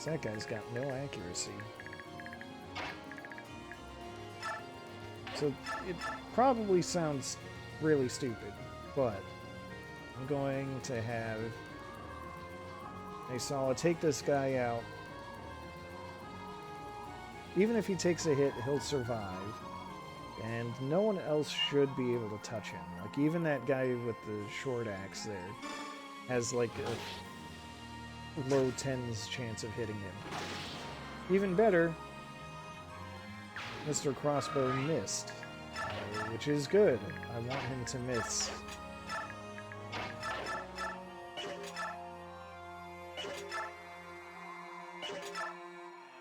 That guy's got no accuracy. So it probably sounds really stupid, but I'm going to have Nasala take this guy out. Even if he takes a hit, he'll survive. And no one else should be able to touch him. Like, even that guy with the short axe there has like a low 10s chance of hitting him. Even better, Mr. Crossbow missed, which is good. I want him to miss.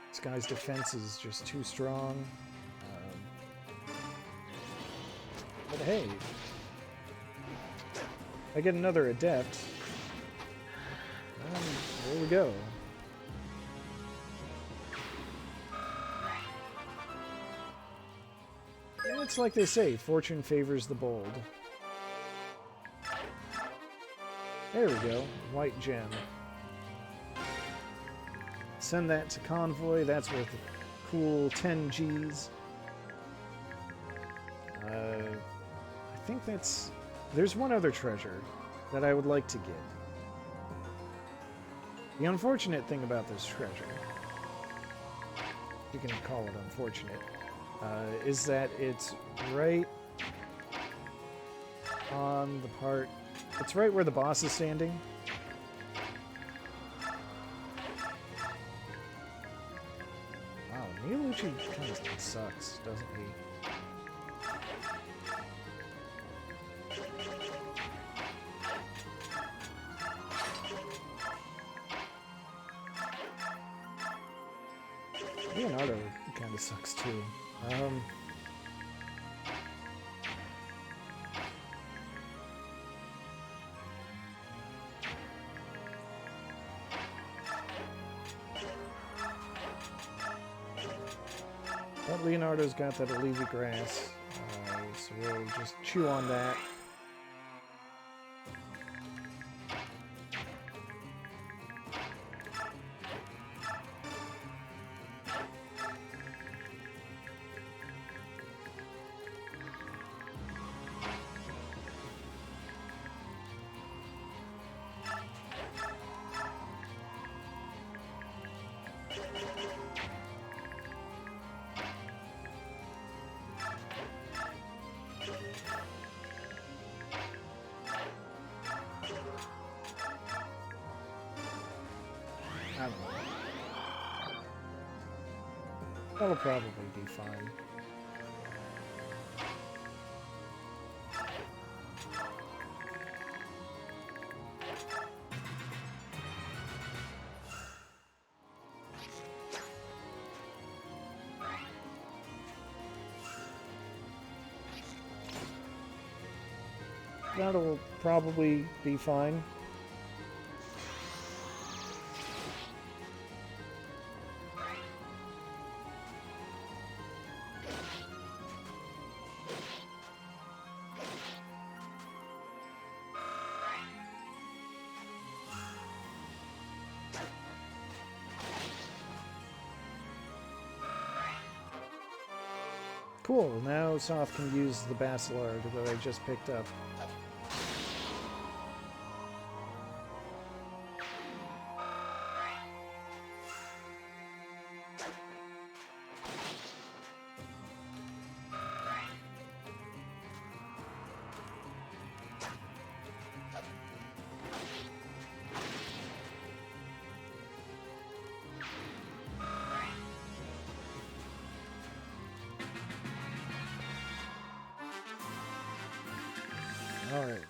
This guy's defense is just too strong. But hey, I get another adept. There we go. And it's like they say, fortune favors the bold. There we go, white gem. Send that to Convoy, that's worth a cool 10 Gs. I think that's... There's one other treasure that I would like to get. The unfortunate thing about this treasure, you can call it unfortunate, is that it's right on the part... It's right where the boss is standing. Wow, Miolucci kind of sucks, doesn't he? Leonardo kind of sucks too. But Leonardo's got that Allevi grass, so we'll just chew on that. I don't know. That'll probably be fine. That'll probably be fine. Cool, now Soth can use the Baselard that I just picked up. Alright,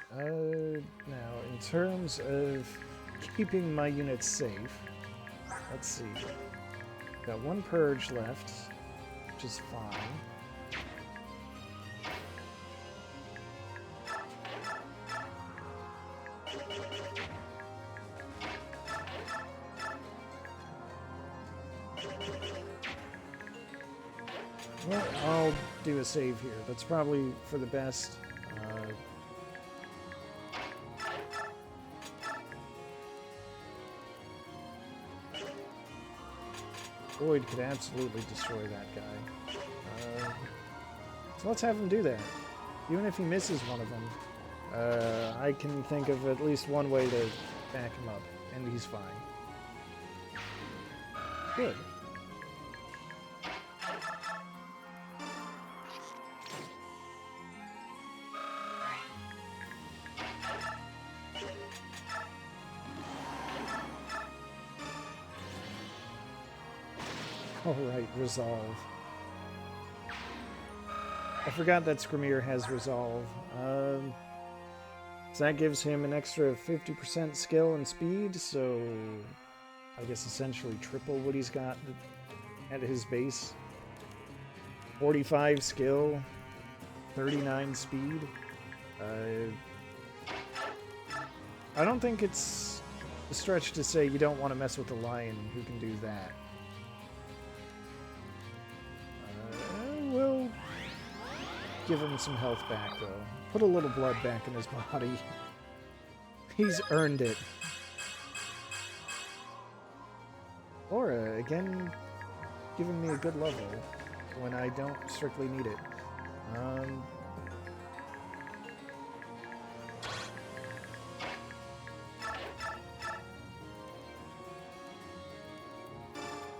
now in terms of keeping my units safe, let's see. Got one purge left, which is fine. Well, I'll do a save here. That's probably for the best. Boyd could absolutely destroy that guy. So let's have him do that. Even if he misses one of them, I can think of at least one way to back him up, and he's fine. Good. Alright, resolve. I forgot that Skrymir has resolve. So that gives him an extra 50% skill and speed, so I guess essentially triple what he's got at his base. 45 skill, 39 speed. I don't think it's a stretch to say you don't want to mess with the lion who can do that. We'll give him some health back, though. Put a little blood back in his body. He's earned it. Laura, again, giving me a good level when I don't strictly need it.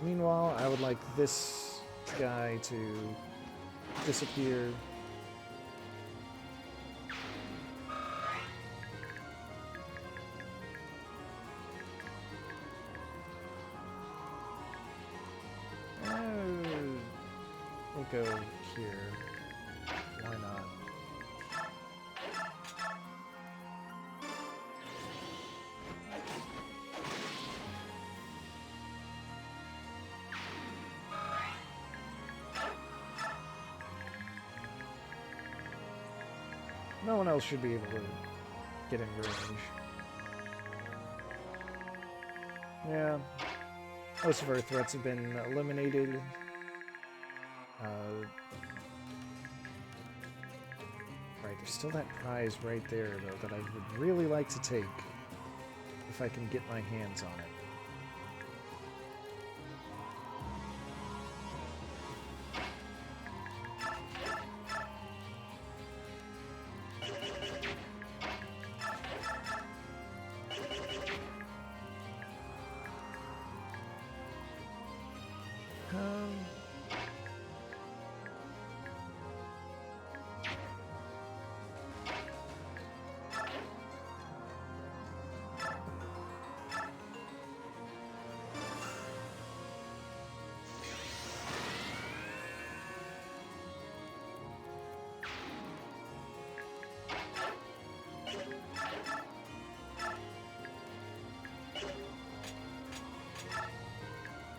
Meanwhile, I would like this guy to disappear. We'll go here. Why not? No one else should be able to get in range. Yeah, most of our threats have been eliminated. Right, there's still that prize right there, though, that I would really like to take if I can get my hands on it.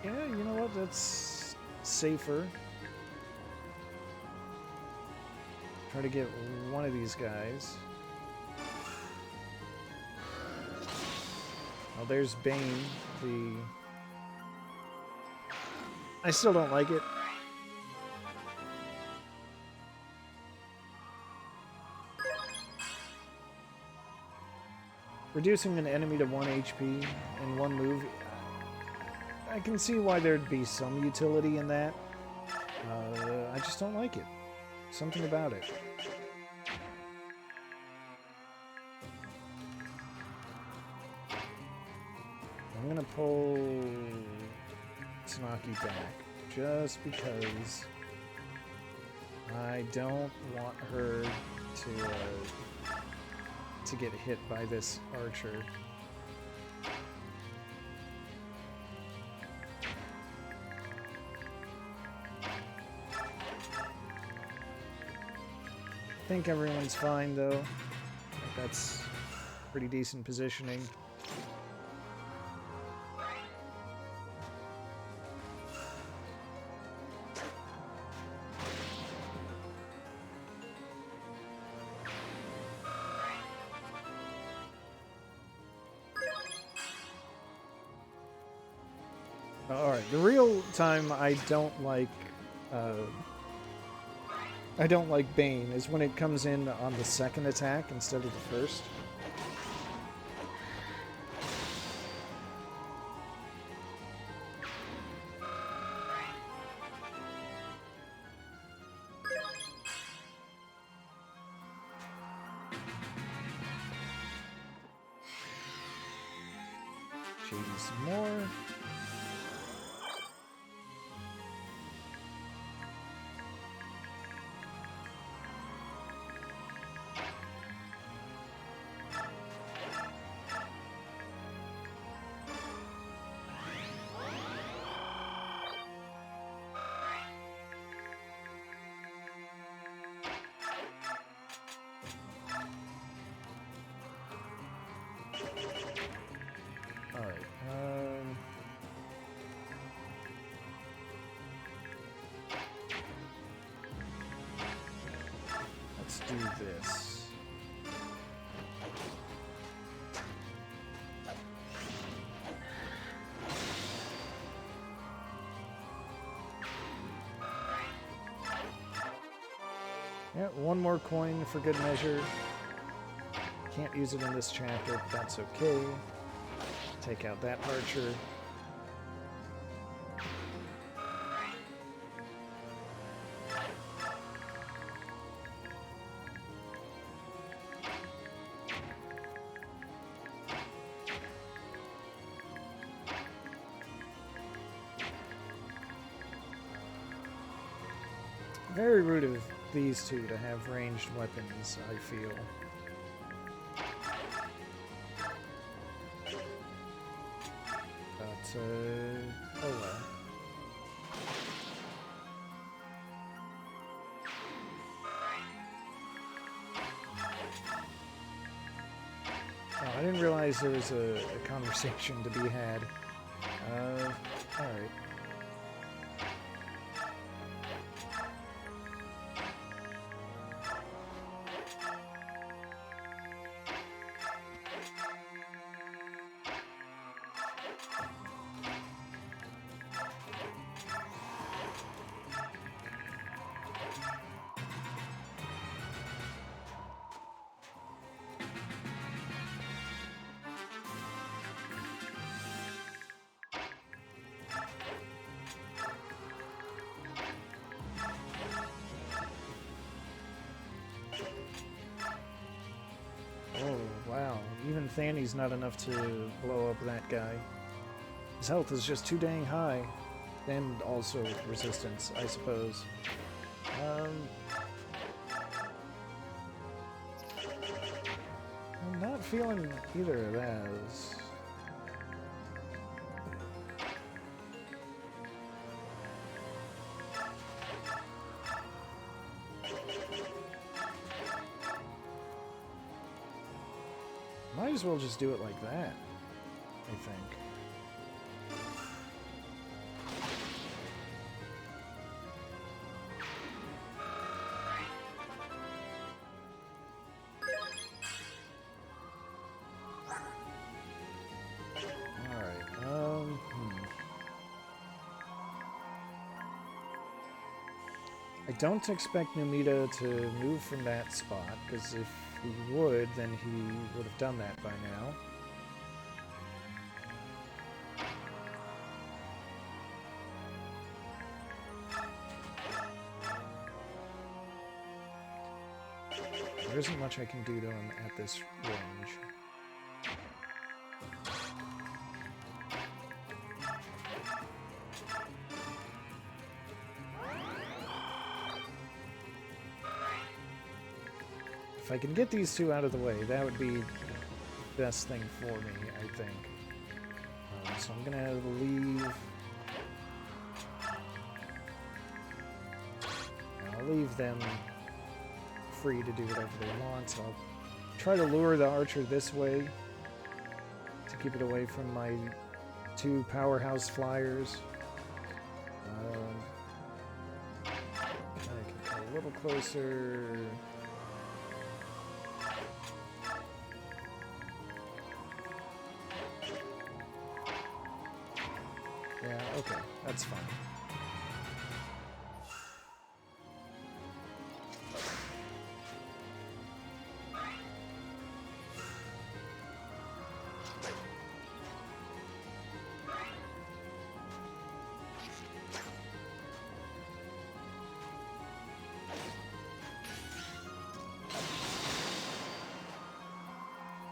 Yeah, you know what? That's safer. Try to get one of these guys. Oh, there's Bane. I still don't like it. Reducing an enemy to 1 HP in one move, I can see why there'd be some utility in that. I just don't like it. Something about it. I'm gonna pull Tsunaki back just because I don't want her to get hit by this archer. I think everyone's fine though. I think that's pretty decent positioning. Alright, the real time I don't like Bane is when it comes in on the second attack instead of the first. Shady some more. Let's do this. Yeah, one more coin for good measure. Can't use it in this chapter, but that's okay. Take out that archer. Very rude of these two to have ranged weapons, I feel. But, oh well. Oh, I didn't realize there was a conversation to be had. Alright. One Thanny's not enough to blow up that guy. His health is just too dang high. And also resistance, I suppose. I'm not feeling either of those. Might as well just do it like that, I think. I don't expect Numita to move from that spot, because if he would, then he would have done that by now. There isn't much I can do to him at this range. If I can get these two out of the way, that would be the best thing for me, I think. So I'm gonna leave... I'll leave them free to do whatever they want. So I'll try to lure the archer this way to keep it away from my two powerhouse flyers. I can come a little closer... Yeah, okay, that's fine.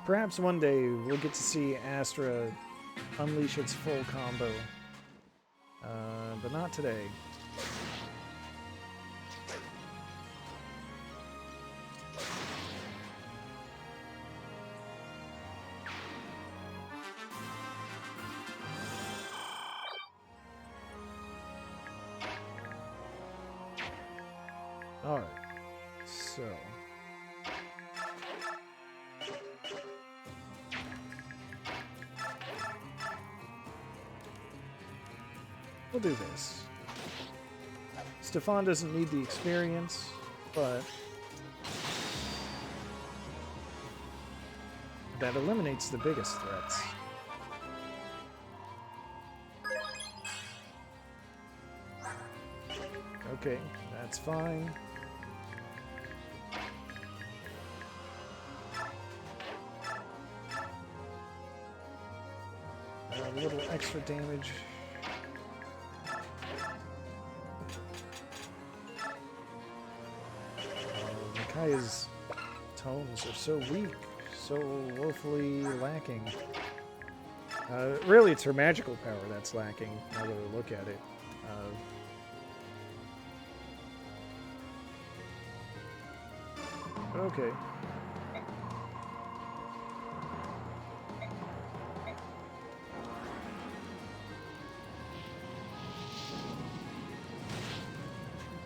Perhaps one day we'll get to see Astra unleash its full combo. But not today. All right. So. We'll do this. Stefan doesn't need the experience, but that eliminates the biggest threats. Okay, that's fine. A little extra damage. Micaiah's tones are so weak, so woefully lacking. Really, it's her magical power that's lacking, now that I look at it. Okay.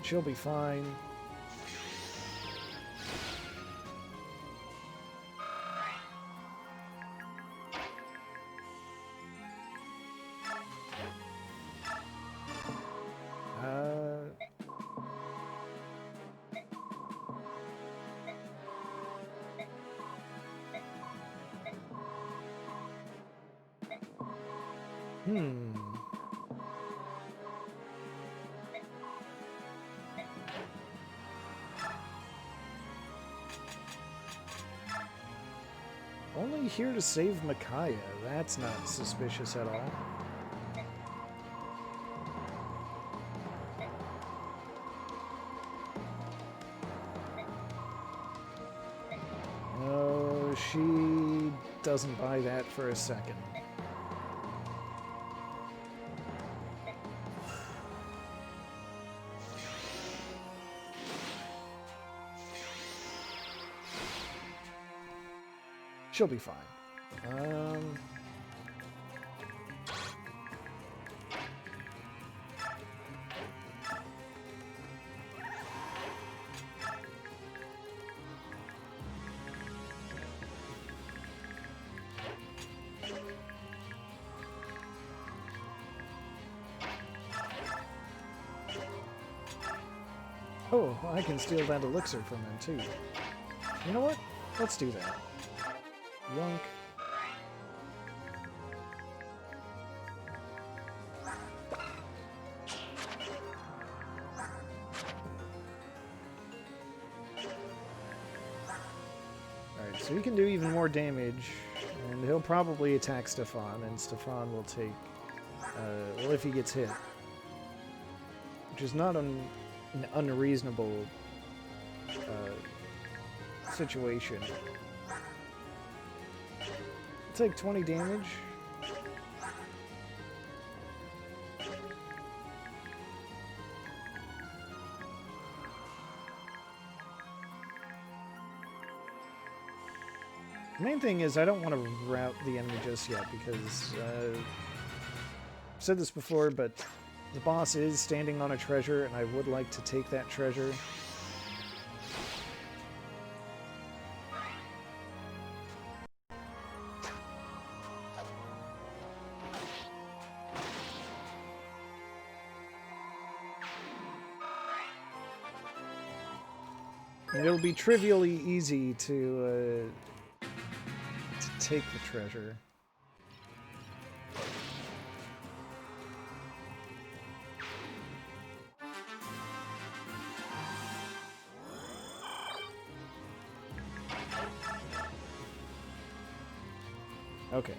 She'll be fine. Only here to save Micaiah. That's not suspicious at all. Oh, she doesn't buy that for a second. She'll be fine. Oh, I can steal that elixir from him too. You know what? Let's do that. Yoink. Alright, so he can do even more damage, and he'll probably attack Stefan, and Stefan will take, well, if he gets hit. Which is not an unreasonable situation. Take 20 damage. The main thing is I don't want to rout the enemy just yet because I've said this before, but the boss is standing on a treasure and I would like to take that treasure. And it'll be trivially easy to take the treasure. Okay.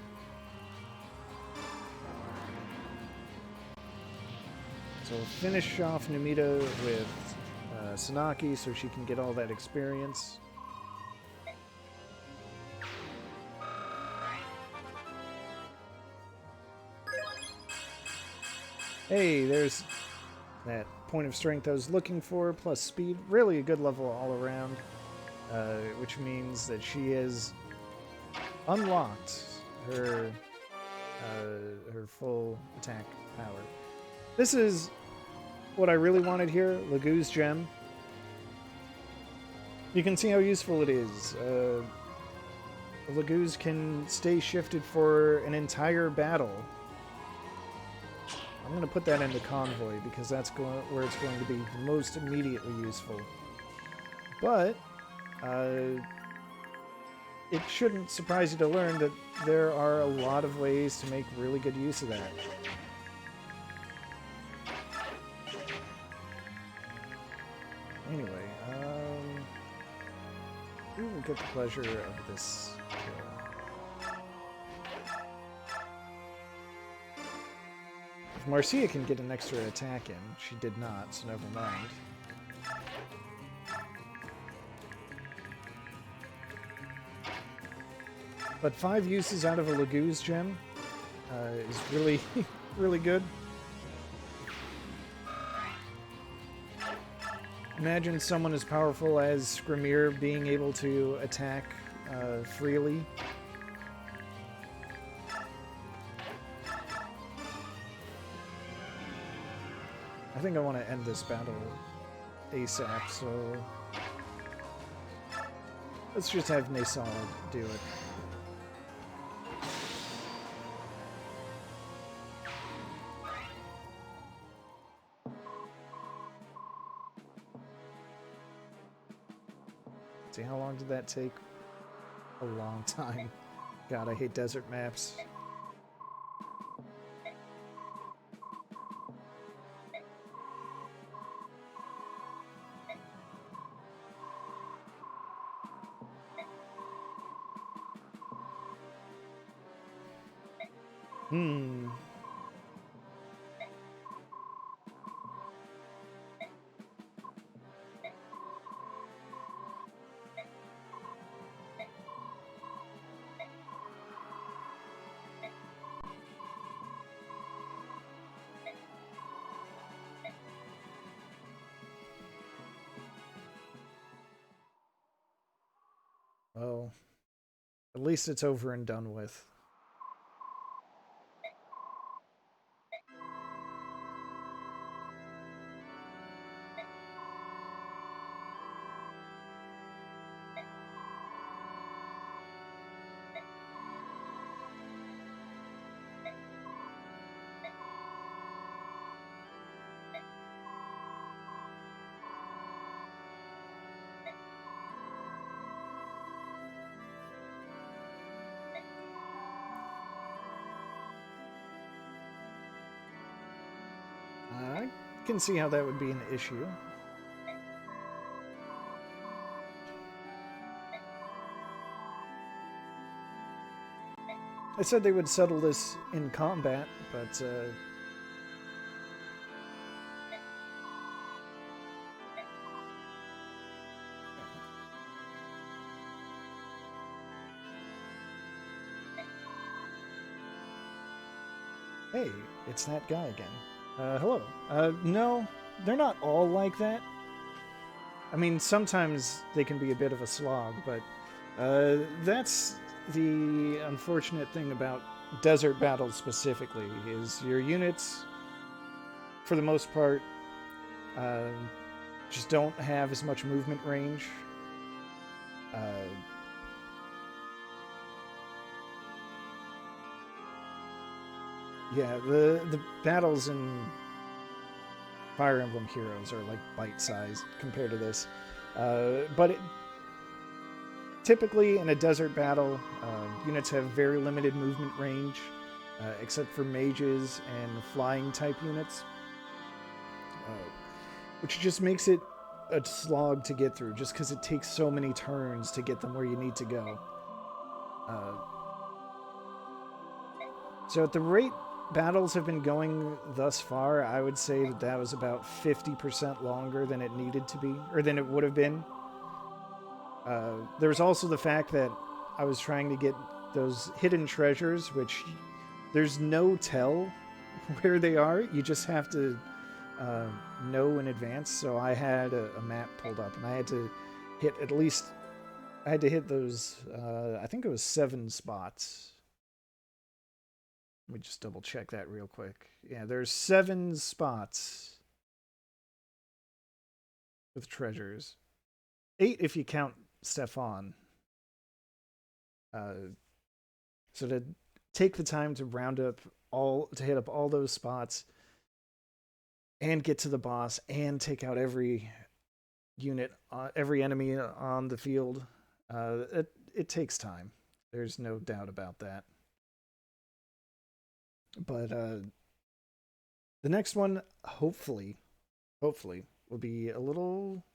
So we'll finish off Numita with Sanaki so she can get all that experience. Hey, there's that point of strength I was looking for, plus speed. Really a good level all around, which means that she has unlocked her her full attack power. This is what I really wanted here, Laguz Gem. You can see how useful it is. Laguz can stay shifted for an entire battle. I'm going to put that into Convoy because that's where it's going to be most immediately useful. But it shouldn't surprise you to learn that there are a lot of ways to make really good use of that. Anyway, we will get the pleasure of this kill. If Marcia can get an extra attack in, she did not, so never mind. But 5 uses out of a Laguz Gem is really, really good. Imagine someone as powerful as Scrimir being able to attack freely. I think I want to end this battle ASAP, so let's just have Baselard do it. See, how long did that take? A long time. God, I hate desert maps. Well, at least it's over and done with. I can see how that would be an issue. I said they would settle this in combat, but hey, it's that guy again. Hello. No, they're not all like that. I mean, sometimes they can be a bit of a slog, but that's the unfortunate thing about desert battles specifically, is your units, for the most part, just don't have as much movement range. Yeah, the battles in Fire Emblem Heroes are like bite-sized compared to this. But typically in a desert battle, units have very limited movement range, except for mages and flying type units, which just makes it a slog to get through, just because it takes so many turns to get them where you need to go. So at the rate battles have been going thus far, I would say that that was about 50% longer than it needed to be, or than it would have been. There was also the fact that I was trying to get those hidden treasures, which there's no tell where they are. You just have to know in advance. So I had a map pulled up, and I had to hit at least, I had to hit those, I think it was 7 spots. Let me just double check that real quick. Yeah, there's 7 spots with treasures. 8 if you count Stefan. So to take the time to hit up all those spots and get to the boss and take out every unit, every enemy on the field, it takes time. There's no doubt about that. But the next one, hopefully, will be a little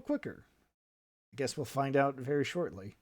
quicker. I guess we'll find out very shortly.